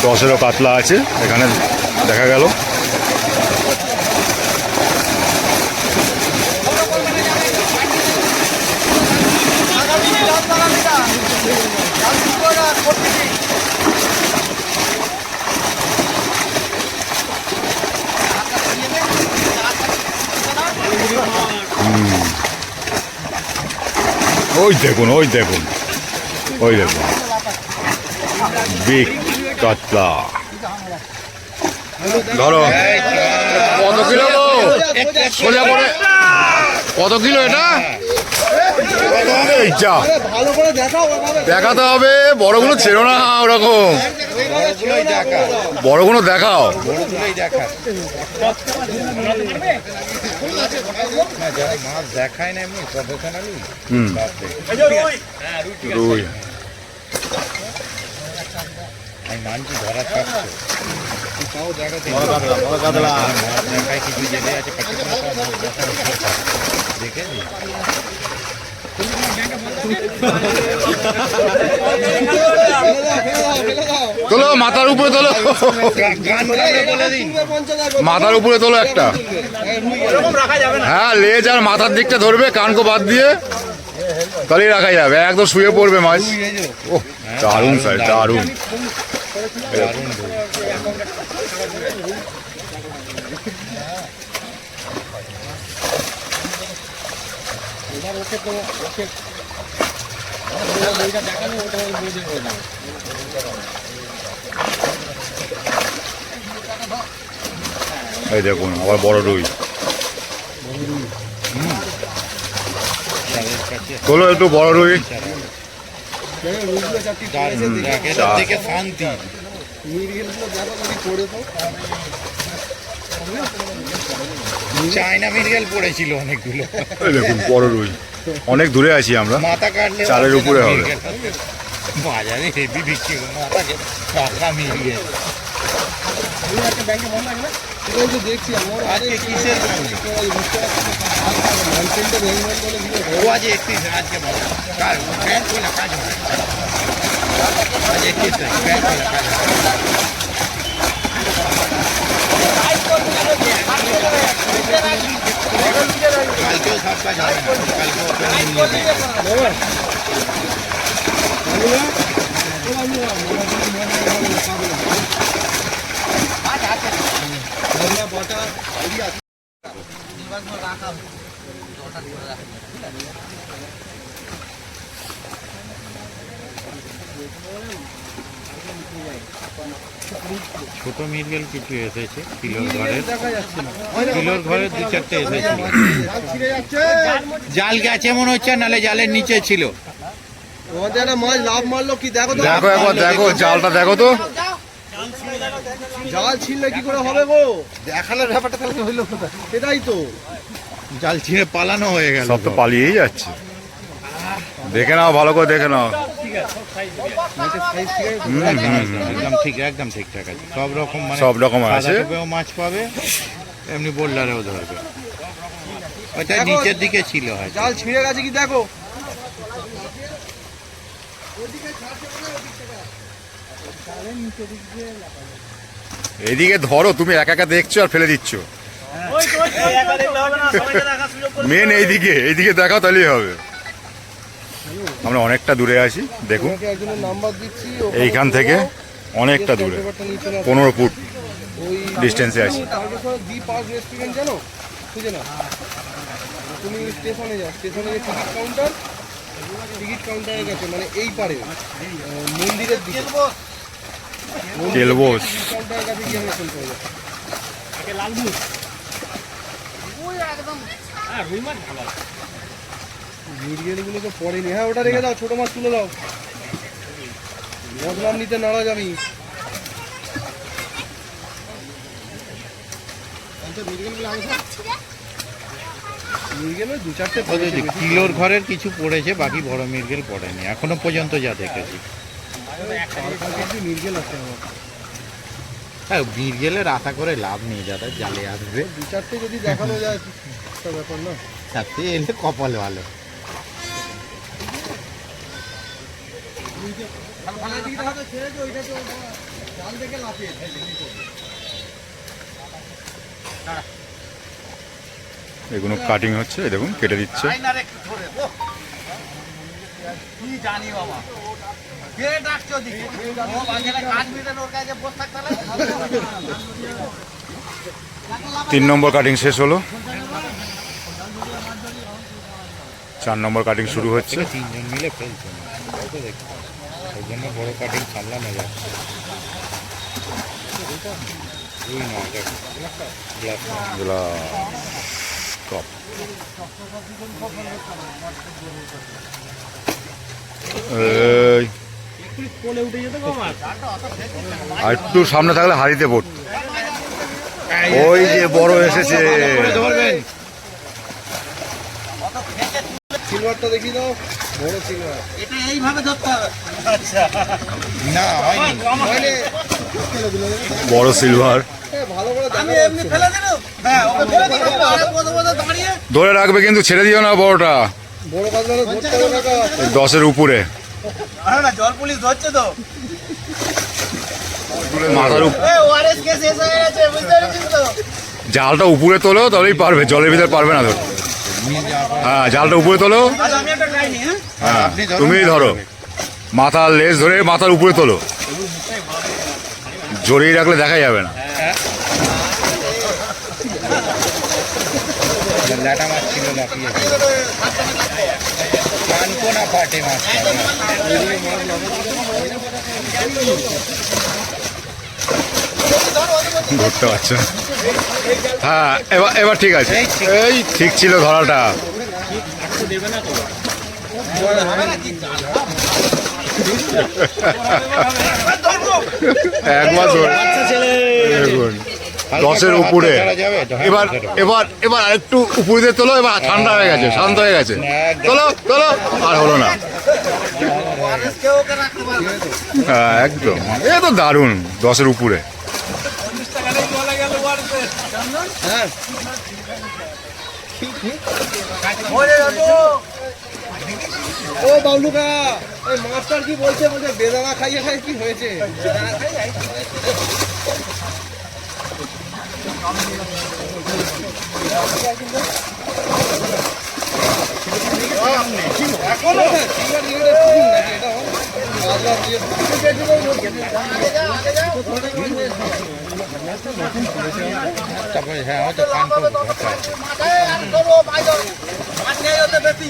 Speaker 1: দশেরও কাতলা আছে এখানে দেখা গেল। ওই দেখুন ওই দেখুন ওই দেখুন বিগ কাতলা। ধরো কত কিলো গো? সোজা করে কত কিলো এটা? এই যা,
Speaker 3: ভালো করে দেখাও,
Speaker 1: দেখাতে হবে। বড়গুলো ছেড়ো না ওরকম,
Speaker 2: বড়গুলোই দেখা,
Speaker 1: বড়গুলো দেখাও।
Speaker 2: বড়গুলোই দেখা। না যারা মাছ দেখায় না এমনি প্রফেশনালি,
Speaker 1: হুম রুই
Speaker 2: আমি মানছি ধরা থাকছে, তাও দেখাতে মাছ দেখায় কিছু জেলে আছে দেখে নি।
Speaker 1: তোলো মাথার উপরে তোলো,
Speaker 2: গান গাইলে বলে দিন।
Speaker 1: মাথার উপরে তোলো একটা। হ্যাঁ লেজ আর মাথার দিকটা ধরবে, কানকো বাদ দিয়ে, তাহলেই রাখা যাবে। একদম শুয়ে পড়বে মাছ। ও দারুণ স্যার, দারুণ।
Speaker 2: দারুণ রুই।
Speaker 1: এই দেখুন আবার বড় রুই। তোলো একটু বড় রুই।
Speaker 2: দারুণ, দেখ, এটার থেকে শান্তি। চায়না মিরগেল পড়েছিল অনেকগুলো।
Speaker 1: এই দেখুন বড় রুই। অনেক দূরে আছি আমরা,
Speaker 2: মাথা কাটলে
Speaker 1: চালের উপরে হবে।
Speaker 2: মিরগেল। বাজারে হেভি বিক্রি করে মাথা টাকা মিরগেল।
Speaker 3: দেখছি
Speaker 2: আজকে কিসের ব্যাংক? ও আজ 31 আজকে বলো। কাল ব্যাংক হইলে কাজ হবে। আজ 31 তারিখ, ব্যাংক হইলে কাজ হবে। কালকেও সব কাজ হবে না, কালকে ওপেনিং নিয়ে নেবে। ছোট মৃগেল কিছু এসেছে কিলোর ঘরের 2-4টে এসেছিল। জাল গেছে মনে হচ্ছে, নালে জালের নিচে ছিল।
Speaker 3: তোমাদের একটা মাছ লাভ মারলো কি দেখো তো,
Speaker 1: দেখো একবার দেখো জালটা দেখো তো।
Speaker 3: জাল ছিঁড়লে কি করে হবে গো, দেখানোর ব্যাপারটা তাহলে হইলো কোথায়, সেটাই তো।
Speaker 2: জাল ছিঁড়ে পালানো হয়ে গেল।
Speaker 1: সব তো পালিয়েই যাচ্ছে। দেখে নাও, ভালো করে দেখে নাও।
Speaker 2: একদম ঠিক, একদম ঠিকঠাক আছে। সব রকম মানে
Speaker 1: সব রকম আছে।
Speaker 2: সাদা টোপেও মাছ পাবে, এমনি বোল্ডারেও ধরবে। ওইটা নিচের দিকে ছিল হয়তো।
Speaker 3: জাল ছিঁড়ে গেছে কি দেখো।
Speaker 1: এদিকে ধরো, তুমি একা একা দেখছো আর ফেলে দিচ্ছ। মেন এইদিকে দেখাও, তাহলেই হবে। আমরা অনেকটা দূরে আছি, দেখুন
Speaker 3: একজনের নাম্বার দিচ্ছি,
Speaker 1: এইখান থেকে অনেকটা দূরে, 15 ফুট ডিস্টেন্সে আছি।
Speaker 3: রেস্টুরেন্ট জানো, বুঝে না, তুমি স্টেশনে যাও, স্টেশনে যে টিকিট কাউন্টারের কাছে, মানে এই পারে মন্দিরের দিকে
Speaker 1: তেলবোস
Speaker 3: কাউন্টারের কাছে গিয়ে আমি ফোন করে যাবো। মিরগেলগুলো তো পড়েনি। হ্যাঁ ওটা রেখে দাও, ছোট মাছ তুলে দাও, বদনাম নিতে নারাজ আমি। মিরগেল 2-4টে পড়েছে,
Speaker 2: কিলোর ঘরের কিছু পড়েছে, বাকি বড় মৃগেল পড়েনি এখনো পর্যন্ত যা দেখেছি।
Speaker 3: মিরগেল আছে আমার।
Speaker 2: হ্যাঁ, মৃগেলের আশা করে লাভ নেই, যারা জালে আসবে।
Speaker 3: 2-4টে যদি দেখানো যায় একটা ব্যাপার না,
Speaker 2: সাথে এলে কপাল ভালো।
Speaker 1: এগুলো কাটিং হচ্ছে, এই দেখুন কেটে দিচ্ছে।
Speaker 4: কি জানি বাবা, কে ডাকছো দিকে, ও বাজারে কাজ মিটে ওর কাছে বসে থাকতে লাগে।
Speaker 1: 3 নম্বর কাটিং শেষ হলো, 4 নম্বর কাটিং শুরু হচ্ছে।
Speaker 2: 3জন মিলে ফেলছে না, তাই তো দেখছি। ওই জন্য বড় কাটিং সামলানো যাচ্ছে। ওই না, গ্লাস
Speaker 1: এগুলা টপ। এই আর একটু সামনে থাকলে হাড়িতে পড়ত। ওই যে বড় এসেছে,
Speaker 2: ধরবেন।
Speaker 3: সিলভারটা দেখি দাও, বড় সিলভার।
Speaker 4: এটা এইভাবে ধরতে হবে।
Speaker 2: না হয়নি।
Speaker 1: বড় সিলভার
Speaker 3: ভালো করে
Speaker 4: আমি এমনি ফেলে দিল, হ্যাঁ ওকে ফেলে দিল, আরে বড় বড় দাঁড়িয়ে।
Speaker 1: ধরে রাখবে কিন্তু ছেড়ে দিও না বড়টা,
Speaker 3: বড় কাজলা ধরতে হবে কাকা।
Speaker 1: 10-এর উপরে।
Speaker 4: আরে না, জল পুলিশ ধরছে তো।
Speaker 1: মাথার উপর
Speaker 4: এ ওআরএস কে শেষ হয়ে গেছে, বুঝতে পেরেছিস তো?
Speaker 1: জালটা উপরে তোলো, তাহলেই পারবে, জলের ভিতরে পারবে না ধরতে। হ্যাঁ, জালটা উপরে তোলো।
Speaker 4: আজ আমি একটা ট্রাই নি, হ্যাঁ
Speaker 1: হ্যাঁ, তুমি ধরো, মাথার লেজ ধরে মাথার উপরে তোলো, জড়িয়ে রাখলে দেখা যাবে না।
Speaker 2: ল্যাটা মাছ ছিল, লাফিয়ে কানকো না পাটে মাছ।
Speaker 1: ধরতে পারছো না। হ্যাঁ, এবার ঠিক আছে, এই ঠিক ছিল ধরাটা। একবার ধরে দেখুন, 10-এর উপরে। এবার এবার এবার আরেকটু উপরে দিয়ে তোলো, এবার ঠান্ডা হয়ে গেছে, শান্ত হয়ে গেছে, তোলো তোলো, আর হলো না।
Speaker 4: ওআরএস কেও ওকে রাখতে পারবে।
Speaker 1: হ্যাঁ একদম, এ তো দারুণ, 10-এর উপরে।
Speaker 3: হ্যাঁ
Speaker 4: ওরে ওটো
Speaker 3: ও বাবলুকা, এই মাছটার কি বলছে, বলছে বেদানা খাইয়ে খাই কি হয়েছে।
Speaker 2: তারপরে হ্যাঁ হয়তো কানপুর ঘাটা আছে।
Speaker 4: মাছ নেই ওতে বেশি।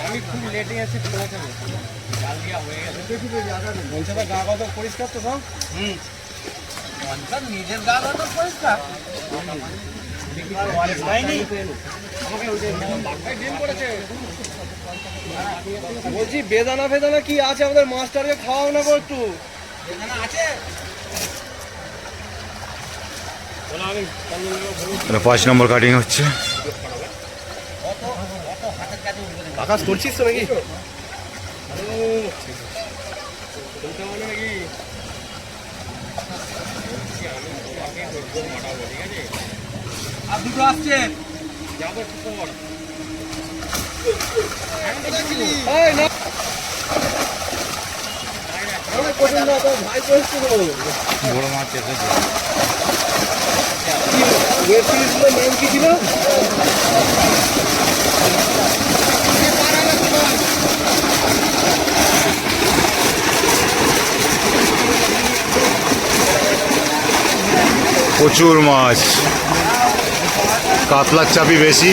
Speaker 4: আমি খুব লেটে আছি পৌঁছাবো। জাল দিয়া হয়ে গেছে। বলছে ভাই গা কত পরিষ্কার তো সব? নিজের গা কত পরিষ্কার? বলছি বেদানা ফেদানা কি আছে আমাদের মাস্টারকে খাওয়াও না গো একটু। বেদানা আছে?
Speaker 1: এটা 5 নম্বর কাটিং হচ্ছে।
Speaker 3: আকাশ করছিস তো নাকি?
Speaker 4: আর দুটো আসছে।
Speaker 3: এই না অনেক পছন্দ তো ভাই কইছো তো
Speaker 2: বড় মাছ এসেছে।
Speaker 3: ওয়েব সিরিজগুলোর নাম কি ছিল?
Speaker 1: প্রচুর মাছ, কাতলার চাপই বেশি।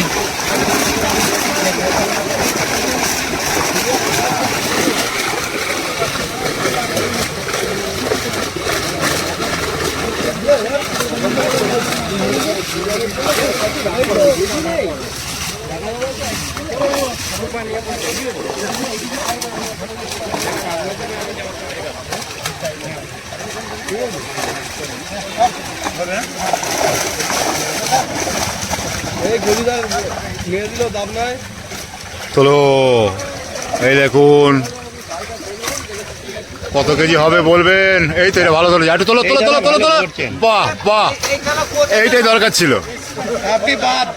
Speaker 3: এই গলিদার মেরে দিল দাম নাই।
Speaker 1: তোলো, এই দেখুন কত কেজি হবে বলবেন। এই তো এটা ভালো তোলো, একটু তোলো তোলো তোলো তোলো তোলো। বাহ বাহ, এইটাই দরকার ছিল।
Speaker 2: আপনি বাদ,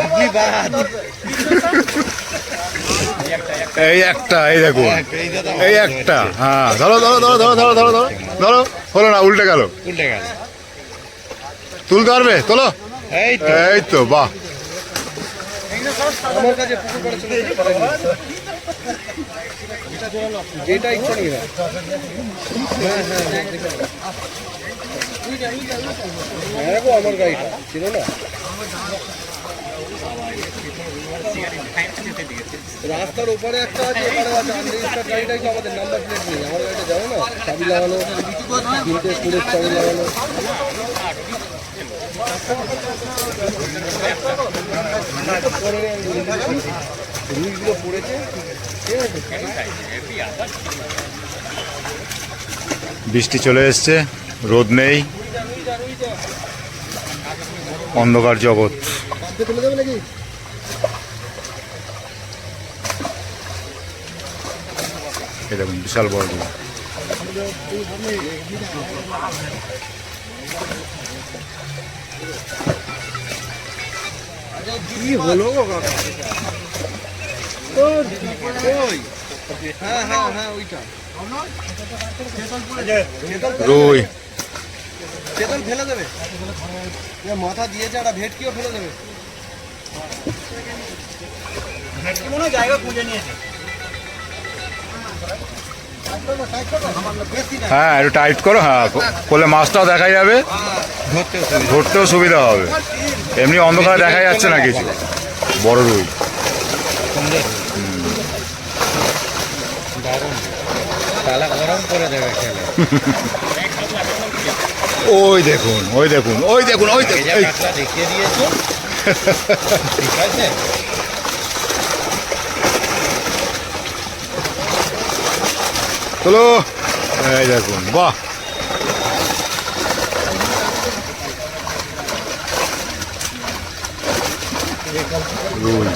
Speaker 2: আপনি বাদ।
Speaker 1: এই একটা, এই দেখুন এই একটা। হ্যাঁ ধরো ধরো ধরো ধরো ধরো ধরো ধরো ধরো। হলো না, উল্টে গেল।
Speaker 2: উল্টে গেল।
Speaker 1: তুলতে পারবে? তোলো।
Speaker 2: এই তো
Speaker 1: এই তো বাহ।
Speaker 3: আমার কাছে পুকুর করে চলে যেতে পারেনি। যেটা ইচ্ছা নিয়ে নাও। হ্যাঁ হ্যাঁ হ্যাঁ গো, আমার গাড়িটা ছিল না। রাস্তার ওপারে একটা আছে, এপারে আছে। আনরেজিস্টার্ড গাড়িটাই তো আমাদের নাম্বার প্লেট নেই। আমার গাড়িটা যাবো না, চাবি লাগানো, তিনটে স্কুলের চাবি লাগানো। রুইগুলো পড়েছে, ঠিক আছে।
Speaker 1: বৃষ্টি চলে এসছে, রোদ নেই, অন্ধকার জগৎ।
Speaker 3: ফেলে দেবে নাকি?
Speaker 1: এই দেখুন বিশাল বড় রুই।
Speaker 3: কি হলো গো কাকা? ওই হ্যাঁ হ্যাঁ হ্যাঁ ওইটা
Speaker 1: রুই
Speaker 3: চেতন ফেলে দেবে। মাথা দিয়েছে একটা ভেটকিও ফেলে দেবে।
Speaker 4: মনে হয় জায়গা খুঁজে নিয়েছে।
Speaker 1: হ্যাঁ একটু টাইট করো। হ্যাঁ করলে মাছটাও দেখা যাবে, ধরতেও সুবিধা হবে। এমনি অন্ধকারে দেখা যাচ্ছে না কিছু। বড় রুই,
Speaker 2: তালা গরম করে দেবে খেলে।
Speaker 1: ওই দেখুন ওই দেখুন ওই দেখুন ওই দেখুন।
Speaker 2: ভেজা কাতলা দেখিয়ে দিয়েছো, ঠিক আছে।
Speaker 1: চলো, এই দেখুন বাহ। রুই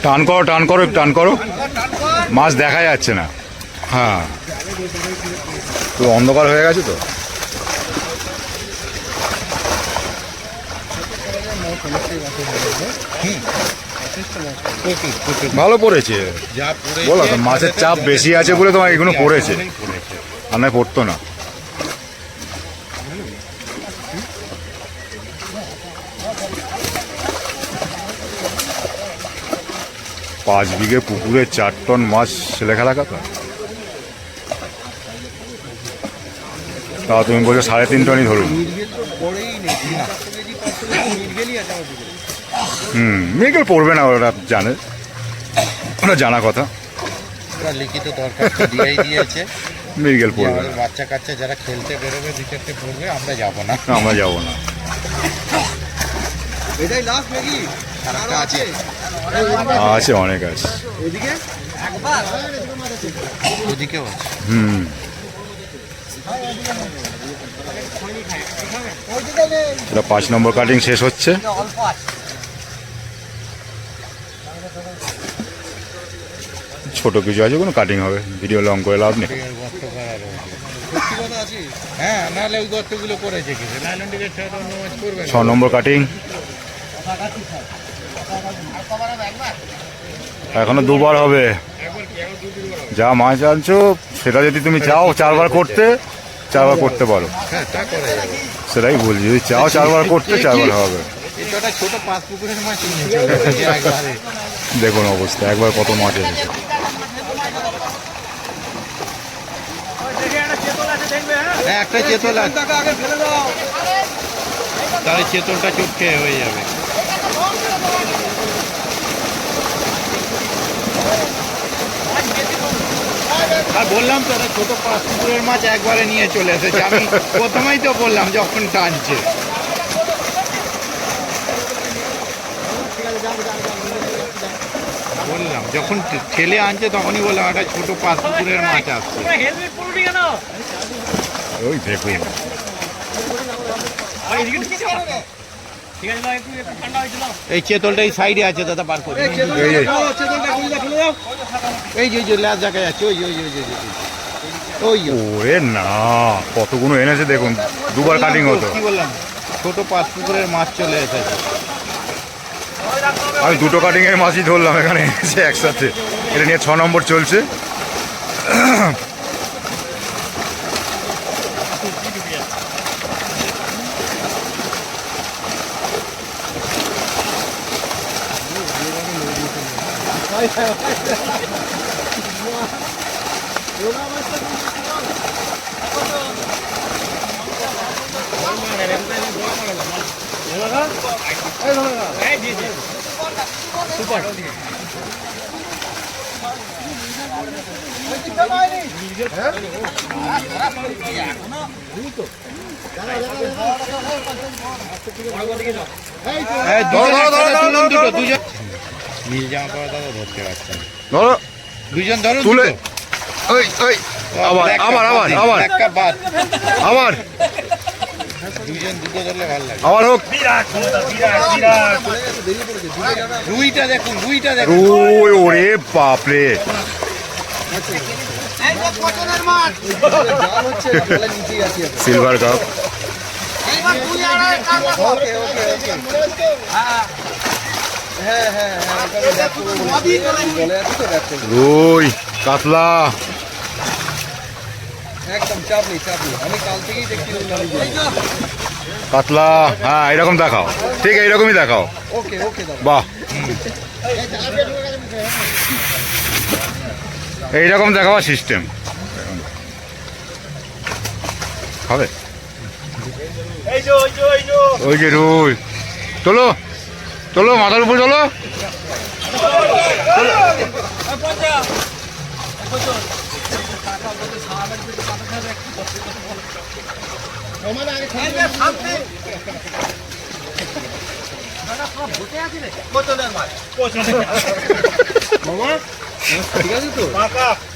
Speaker 1: টান করো টান করো একটু টান করো, মাছ দেখা যাচ্ছে না। হ্যাঁ, তো অন্ধকার হয়ে গেছে তো। ভালো পড়েছে,
Speaker 2: যা পড়েছে,
Speaker 1: বলো তো, মাছের চাপ বেশি আছে বলে তোমার এগুলো পড়েছে, আর নয় পড়তো না। 5 বিঘে পুকুরে 4 টন মাছ ছেলে খেলা কথা। তা তুমি বলছো 3.5 টনই ধরুন। মৃগেল পড়বে না, ওরা জানে, ওরা জানা কথা।
Speaker 2: ওরা লিখিত দরখাস্ত দিয়েই দিয়েছে,
Speaker 1: মৃগেল পড়বে না,
Speaker 2: আমাদের বাচ্চা কাচ্চা যারা খেলতে বেরোবে 2-4টে পড়বে, আমরা যাব না।
Speaker 1: আমরা যাবো না।
Speaker 3: এটাই লাস্ট নাকি?
Speaker 2: খারাপটা আছে,
Speaker 1: আছে, অনেক আছে।
Speaker 3: ওইদিকে
Speaker 2: ওদিকেও আছে।
Speaker 1: এটা 5 নম্বর কাটিং শেষ হচ্ছে। ছোট কিছু আছে, কোনো কাটিং হবে, ভিডিও লং করে লাভ নেই।
Speaker 2: গর্ত করা রয়েছে। হ্যাঁ, নাহলে ওই গর্তগুলো করেছে কিছু, নাহলে ওদিকে
Speaker 1: 6 নম্বর কাটিং, এখনো 2বার হবে। যা মাছ আনছো সেটা যদি তুমি চাও 4বার করতে, 4বার করতে পারো।
Speaker 2: হ্যাঁ, তা করা যাবে।
Speaker 1: সেটাই বলছি, যদি চাও 4বার করতে, 4বার হবে।
Speaker 2: এটা একটা ছোট 5 পুকুরের মাছ নিয়ে চলে এসেছে একবারে।
Speaker 1: দেখুন অবস্থা, একবার কত মাছ এসেছে।
Speaker 2: হ্যাঁ, একটা চেতল আছে, তাহলে চেতলটা চটকে হয়ে যাবে। আর বললাম তো, একটা ছোট 5 পুকুরের মাছ একবারে নিয়ে চলে এসেছে। আমি প্রথমেই তো বললাম যখন টানছে, বললাম যখন ঠেলে আনছে তখনই বললাম একটা ছোট 5 পুকুরের মাছ আসছে।
Speaker 1: ওই দেখুন,
Speaker 2: এই চেতলটা এই সাইডে আছে দাদা, বার করে এই যে ল্যাস দেখা যাচ্ছে, ওই ওই
Speaker 1: ওরে না, কতগুলো এনেছে দেখুন, 2বার কাটিং হতো।
Speaker 2: কি বললাম, ছোট 5 পুকুরের মাছ চলে এসেছে।
Speaker 1: আমি 2টো কাটিং এর মাছই ধরলাম এখানে এনেছে একসাথে। এটা নিয়ে 6 নম্বর চলছে।
Speaker 2: নীল জামা পরা দাদা ধরতে পারছেন,
Speaker 1: ধরো,
Speaker 2: দুজন ধরো,
Speaker 1: তুলে, ওই ওই, আবার আবার আবার আবার
Speaker 2: একটা বাদ,
Speaker 1: আবার
Speaker 2: দুজন দুটো ধরলে ভালো লাগে।
Speaker 1: আবার হোক।
Speaker 2: রুইটা দেখুন, রুইটা দেখুন,
Speaker 1: ওই ওরে বাপরে, সিলভার কাপ। রুই, কাতলা,
Speaker 3: একদম চাপ নেই, আমি কাল থেকেই দেখছি।
Speaker 1: কাতলা, হ্যাঁ এরকম দেখাও, ঠিক এইরকমই দেখাও।
Speaker 3: ওকে দাদা,
Speaker 1: বাহ, এইরকম দেখাবার সিস্টেম হবে। ওই যে রুই, চলো চলো, মাথার উপর চলো।
Speaker 3: ঠিক আছে তো?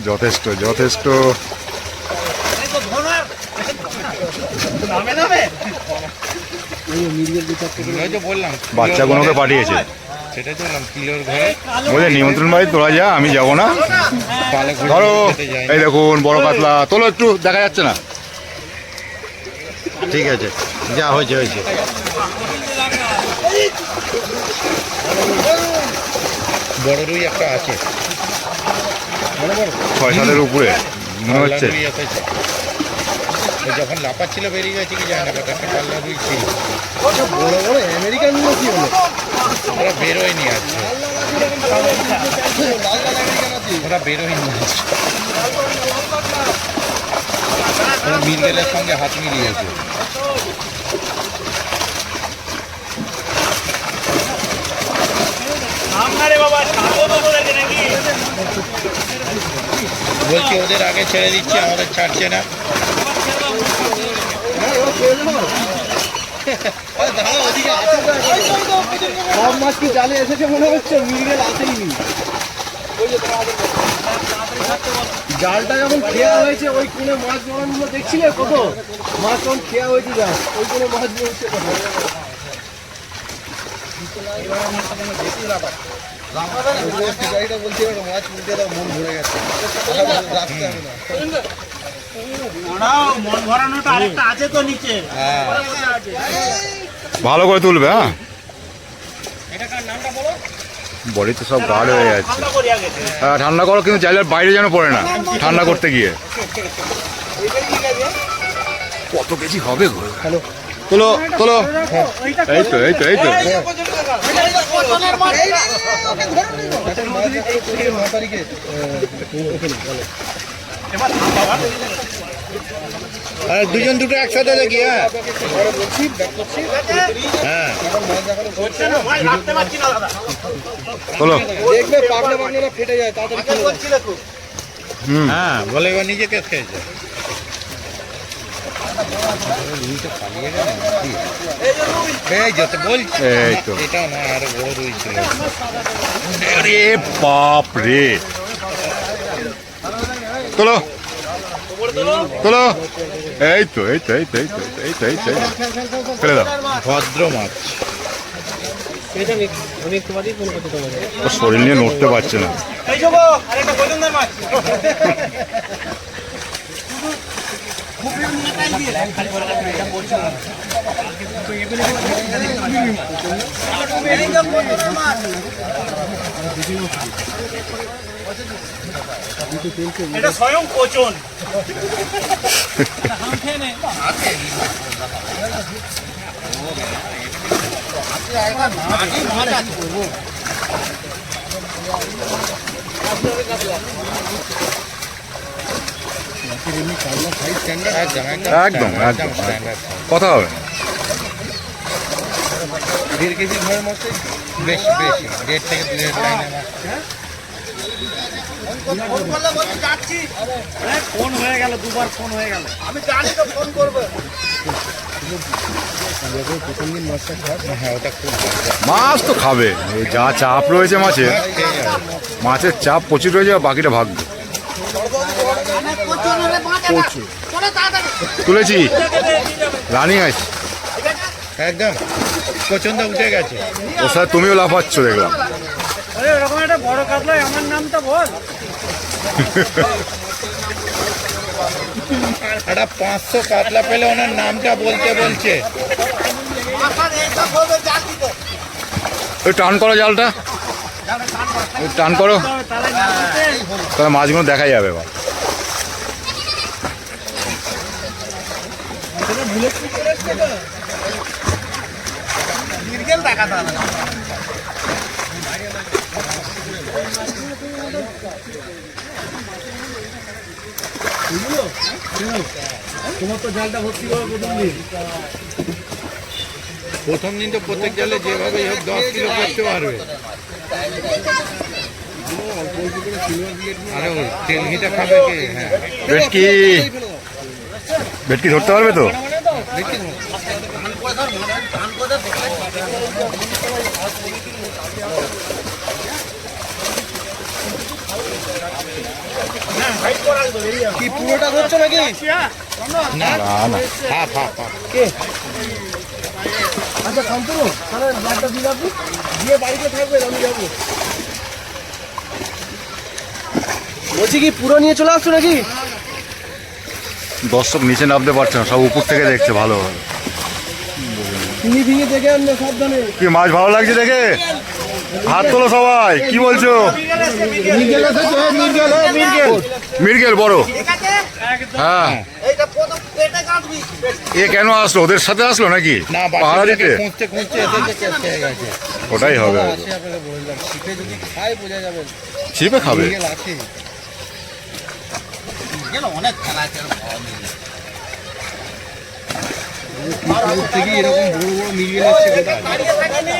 Speaker 1: যথেষ্ট যথেষ্ট।
Speaker 4: নামে
Speaker 2: ওই তো বললাম
Speaker 1: বাচ্চাগুলোকে পাঠিয়েছে।
Speaker 2: সেটাই তো বললাম কিলোর ঘরে
Speaker 1: বলে নিমন্ত্রণ বাড়ি তোলা যা, আমি যাবো না।
Speaker 2: পালে ঘুরে
Speaker 1: ধরো
Speaker 2: খেতে যাই
Speaker 1: এই দেখুন বড় কাতলা, তোলো একটু, দেখা যাচ্ছে না।
Speaker 2: ঠিক আছে যা হয়েছে হয়েছে। বড় রুই একটা আছে
Speaker 1: 6-7 উপরে মনে হচ্ছে।
Speaker 2: পাল্লা রুই এসেছে। ও যখন লাফাচ্ছিল বেরিয়ে গেছে কি জানে না, বাট একটা পাল্লা রুই ছিল।
Speaker 3: বড় বড় আমেরিকান গুলো কি হলো?
Speaker 2: ওরা বেরোয়নি আজকে, ওরা বেরোয়নি আজকে। ওরা মিরগেলের সঙ্গে হাত মিলিয়েছে। বলছি ওদের আগে ছেড়ে দিচ্ছে, আমাদের ছাড়ছে না।
Speaker 3: সব মাছ কি জালে এসেছে মনে হচ্ছে, মিরগেল আসেইনি। জালটা যখন খেয়া হয়েছে ওই কোণে মাছ জড়ানো দেখছিলে কত মাছ যখন খেয়া হয়েছে, জাল ওই কোণে মাছ জড়ছে কত। বলছি মাছ উল্টে দাও, মন ভরে গেছে, রাখতে হবে না।
Speaker 4: মন ভরানোটা আরেকটা আছে তো নিচে।
Speaker 1: ভালো করে তুলবে। হ্যাঁ, বডিতে সব গাঢ় হয়ে যাচ্ছে। হ্যাঁ, ঠান্ডা করো, কিন্তু জালের বাইরে যেন পড়ে না ঠান্ডা করতে গিয়ে। কত কেজি হবে গো? তোলো তোলো, এই তো এই তো এই তো।
Speaker 2: আর দুজন দুটো একসাথে দেখি। হ্যাঁ
Speaker 1: তোলো।
Speaker 3: দেখবে পাগলে পাগলেরা ফেটে যায় তাড়াতাড়ি।
Speaker 2: হ্যাঁ বলে এবার নিজেকে খেয়েছে। এই যত বলছি,
Speaker 1: এই তো।
Speaker 2: এটা না আরো বড় রুই ছিল।
Speaker 1: আরে বাপ রে, তোলো তোলো, এই তো এই তো এই তো এই তো এই তো এই তো ফেলে দাও।
Speaker 2: ভদ্র মাছ।
Speaker 1: ও শরীর নিয়ে নড়তে পারছে না।
Speaker 4: এই যাবো আরেকটা বজনদার মাছ। এটা স্বয়ং কোচন।
Speaker 1: একদম একদম কথা হবে।
Speaker 2: 1.5 কেজি ঘরের মতো বেশি বেশি 1.5 থেকে 2.5 লাইনের মাছ।
Speaker 4: ফোন হয়ে গেল, দুবার ফোন হয়ে গেল। আমি জানি তো ফোন করবো।
Speaker 2: হ্যাঁ ওটা খুব ভালো।
Speaker 1: মাছ তো খাবে, এই যা চাপ রয়েছে মাছের, মাছের চাপ প্রচুর রয়েছে, বাকিটা ভাগ্য। তুলেছি, রানিং আছে
Speaker 2: একদম পছন্দ উঠে গেছে।
Speaker 1: ওর সাথে তুমিও লাফাচ্ছ দেখলাম।
Speaker 4: আরে এরকম একটা বড় কাতলা, আমার নামটা বল।
Speaker 2: একটা 500 কাতলা পেলে ওনার নামটা বলতে বলছে।
Speaker 1: ওই টান করো জালটা, ওই টান করো, তাহলে মাছগুলো দেখা যাবে এবার।
Speaker 3: তোমার তো জালটা ভর্তি করে
Speaker 2: প্রথম দিন তো প্রত্যেক জালে যেভাবে হোক 10 কিলো করতে পারবে। আরে ওই তেল ঘিটা খাবে কে? হ্যাঁ
Speaker 1: ভেটকি, ভেটকি ধরতে পারবে তো?
Speaker 3: কি পুরোটা ধরছো নাকি?
Speaker 2: না
Speaker 1: না না,
Speaker 2: হাফ হাফ হাফ।
Speaker 3: মাছটা খান তো তাহলে ব্যাগটা দিয়ে রাখবো, দিয়ে বাড়িতে থাকবেন, আমি যাবো। বলছি কি পুরো নিয়ে চলে আসছো নাকি?
Speaker 1: দর্শক নিচে নামতে পারছে না, সব উপর থেকে দেখছে ভালো ভালো।
Speaker 3: তুমি ভেঙে দেখে আনবে সাবধানে।
Speaker 1: কি মাছ ভালো লাগছে দেখে? হাত তোলো সবাই, কি বলছো?
Speaker 3: মির্গেল এসেছে, মির্গেল, মির্গেল।
Speaker 1: মির্গেল বড়?
Speaker 4: ঠিক আছে
Speaker 1: হ্যাঁ।
Speaker 4: এইটা প্রথম পেটে কাটবি।
Speaker 1: এ কেন আসলো? ওদের সাথে আসলো নাকি
Speaker 2: না,
Speaker 1: পাহারা দিতে?
Speaker 2: খুঁজতে খুঁজতে এসে খেয়ে গেছে।
Speaker 1: ওটাই হবে।
Speaker 3: আপনাকে বললাম শীতে যদি খায় বোঝা যাবে।
Speaker 1: ছিপে খাবে?
Speaker 3: মির্গেল আছে।
Speaker 4: গেল অনেক খেলা আছে
Speaker 3: থেকে এরকম বড় বড় মির্গেল আছে কোথায়?
Speaker 4: দাঁড়িয়ে থাকে নি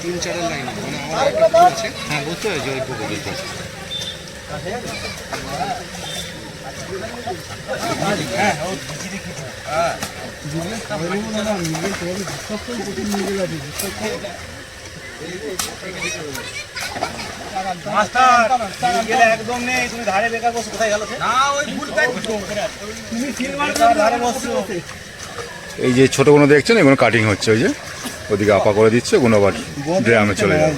Speaker 3: 3-4 লাইন মানে আমার একটা পুকুর আছে।
Speaker 2: হ্যাঁ, বুঝতে পেরেছি ওই পুকুরটা।
Speaker 4: একদম নেই, তুমি ধারে বেকার বসে কোথায় গেল? না ওই ভুলটা তুমি সিলভার ধারে বসছো।
Speaker 1: এই যে ছোটগুলো দেখছেন, এগুলো কাটিং হচ্ছে, ওই যে ওদিকে আপা করে দিচ্ছে, ওগুলো আবার ড্রামে চলে যাবে।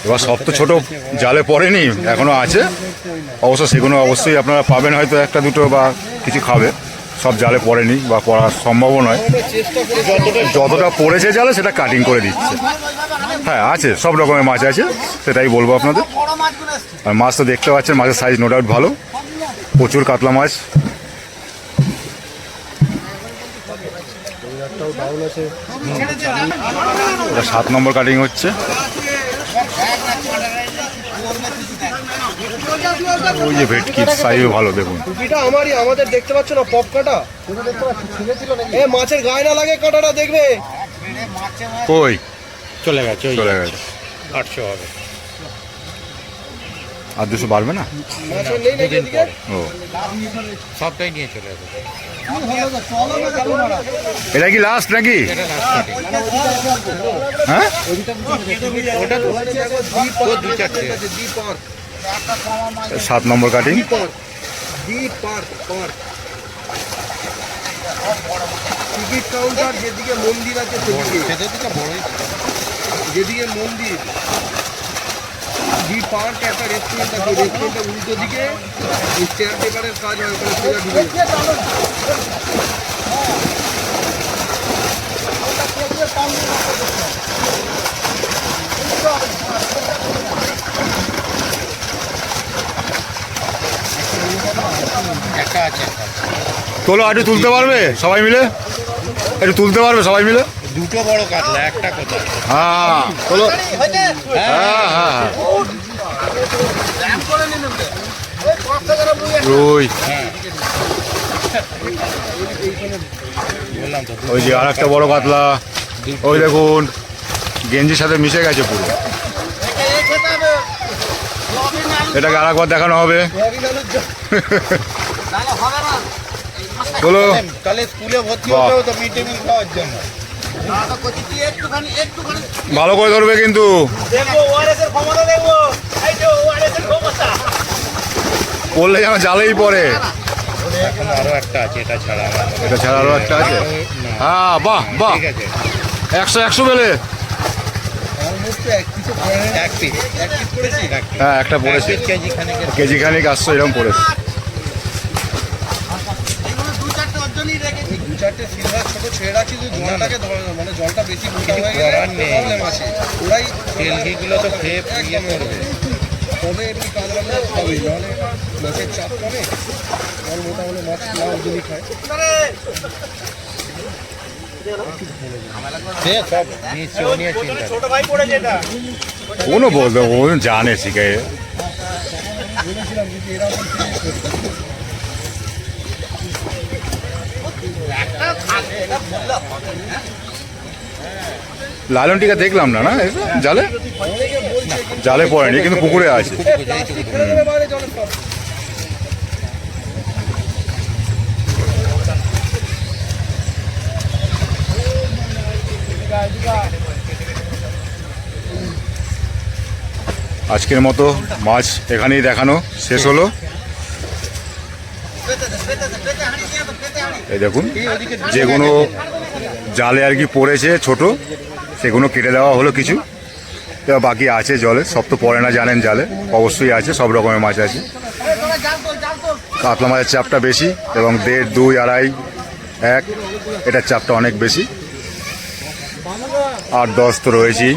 Speaker 1: এবার সব তো ছোট জালে পড়েনি, এখনো আছে অবশ্য, সেগুলো অবশ্যই আপনারা পাবেন, হয়তো একটা দুটো বা কিছু খাবে। সব জালে পড়েনি বা পড়ার সম্ভাবও নয়। যতটা পড়েছে জালে সেটা কাটিং করে দিচ্ছে। হ্যাঁ আছে, সব রকমের মাছ আছে, সেটাই বলবো আপনাদের।
Speaker 4: বড় মাছগুলো এসছে।
Speaker 1: আর মাছ তো দেখতে পাচ্ছেন, মাছের সাইজ নো ডাউট ভালো, প্রচুর কাতলা মাছ। এটা 7 নম্বর কাটিং হচ্ছে। ওই যে ভেটকি সাইজ ভালো, দেখুন।
Speaker 3: টুপিটা আমারই, আমাদের দেখতে পাচ্ছ না পপ কাটা? এ মাছের গায়ে না লাগে কাটাটা, দেখবে।
Speaker 1: কই
Speaker 2: চলে গেছে, ওই
Speaker 1: চলে গেছে?
Speaker 2: 800 হবে।
Speaker 1: আর 200 বাড়বে না?
Speaker 3: মাছের নেই নাকি এদিকে?
Speaker 1: ও,
Speaker 2: সবটাই নিয়ে চলে যাবে।
Speaker 1: এটা কি লাস্ট নাকি?
Speaker 2: এটা লাস্ট কাটিং।
Speaker 1: হ্যাঁ,
Speaker 2: ওটা তো দু চারটে।
Speaker 1: 7 নম্বর কাটিং।
Speaker 3: টিকিট কাউন্টার যেদিকে মন্দির আছে সেদিকে,
Speaker 2: সেটার দিকে বড়ই।
Speaker 3: যেদিকে মন্দির ডি পার্ক একটা রেস্টুরেন্ট আছে, রেস্টুরেন্টের উল্টো দিকে ওই চেয়ার পেপারের কাজ হয়, ওখানে সোজা ঢুকে যাবে।
Speaker 2: একটা আছে।
Speaker 1: তোলো, একটু তুলতে পারবে সবাই মিলে? একটু তুলতে পারবে সবাই মিলে?
Speaker 2: দুটো বড় কাতলা, একটা কোথায়?
Speaker 1: হ্যাঁ তোলো।
Speaker 4: হয়েছে?
Speaker 1: হ্যাঁ হ্যাঁ হ্যাঁ,
Speaker 4: ল্যাম্প করে নিন ওকে। ওই 5 টাকার বই আছে।
Speaker 1: রুই।
Speaker 2: বললাম তো
Speaker 1: ওই যে আর একটা বড় কাতলা, ওই দেখুন গেঞ্জির সাথে মিশে গেছে পুরো।
Speaker 4: একে এই খেতে হবে। লবি নাল
Speaker 1: এটাকে আর একবার দেখানো হবে।
Speaker 4: নালে হবে না।
Speaker 1: তোলো।
Speaker 2: তাহলে স্কুলে ভর্তি
Speaker 1: বাহ।
Speaker 2: হতে হতো মিড ডে মিল খাওয়ার জন্য।
Speaker 4: না তো কচি তুই একটুখানি
Speaker 1: ভালো করে ধরবে কিন্তু।
Speaker 4: দেখবো ওআরএস এর ক্ষমতা দেখবো। এই যে ওআরএস এর ক্ষমতা।
Speaker 1: পড়লে যেন জালেই পড়ে।
Speaker 2: এখন আরো একটা আছে, এটা ছাড়া আমার মনে হয়।
Speaker 1: এটা ছাড়া আরো একটা আছে?
Speaker 2: না,
Speaker 1: হ্যাঁ, বাহ বাহ,
Speaker 2: ঠিক আছে।
Speaker 1: 100 বেলে।
Speaker 2: এক পিস করেছি।
Speaker 1: হ্যাঁ একটা পড়েছে,
Speaker 2: কেজি খানিকের।
Speaker 1: কেজি খানিক 800 এরকম পড়েছে।
Speaker 4: এগুলো 2-4টে অর্জনই রেখেছি।
Speaker 3: 2-4টে সিলভার ছোট ছেড়ে রাখছি, শুধু জলটাকে মানে জলটা বেশি মোটা হয়ে গেলে
Speaker 2: করার নেই।
Speaker 3: প্রবলেম আছে। ওরাই
Speaker 2: তেলঘিগুলো তো খেয়ে ইয়ে করবে।
Speaker 3: তবে এমনি কাঁচরা মাছ খাবে, নাহলে মাছের চাপ কমে, জল মোটা হলে মাছ না ওজনই খায়।
Speaker 2: সে সব নিয়ে ও নিয়ে চিন্তা নেই।
Speaker 4: ছোট ভাই পড়েছে এটা।
Speaker 1: কোনো বলবে, ও জানে শিখে।
Speaker 3: বলেছিলাম যদি এরকম
Speaker 1: লালন টিকা দেখলাম না, না এটা জালে? জালে পড়েনি কিন্তু পুকুরে আছে।
Speaker 3: ফেলে দেবে বাইরে জলের সব।
Speaker 1: আজকের মতো মাছ এখানেই দেখানো শেষ হলো। এই দেখুন, জালে আর কি পড়েছে ছোট, সেগুলো কেটে দেওয়া হলো কিছু। এবার বাকি আছে জলে, সব তো পড়ে না জানেন জালে, অবশ্যই আছে, সব রকমের মাছ আছে। কাতলা মাছের চাপটা বেশি এবং 1.5, 2, 2.5, 1 এটার চাপটা অনেক বেশি। 8, 10 তো রয়েছেই।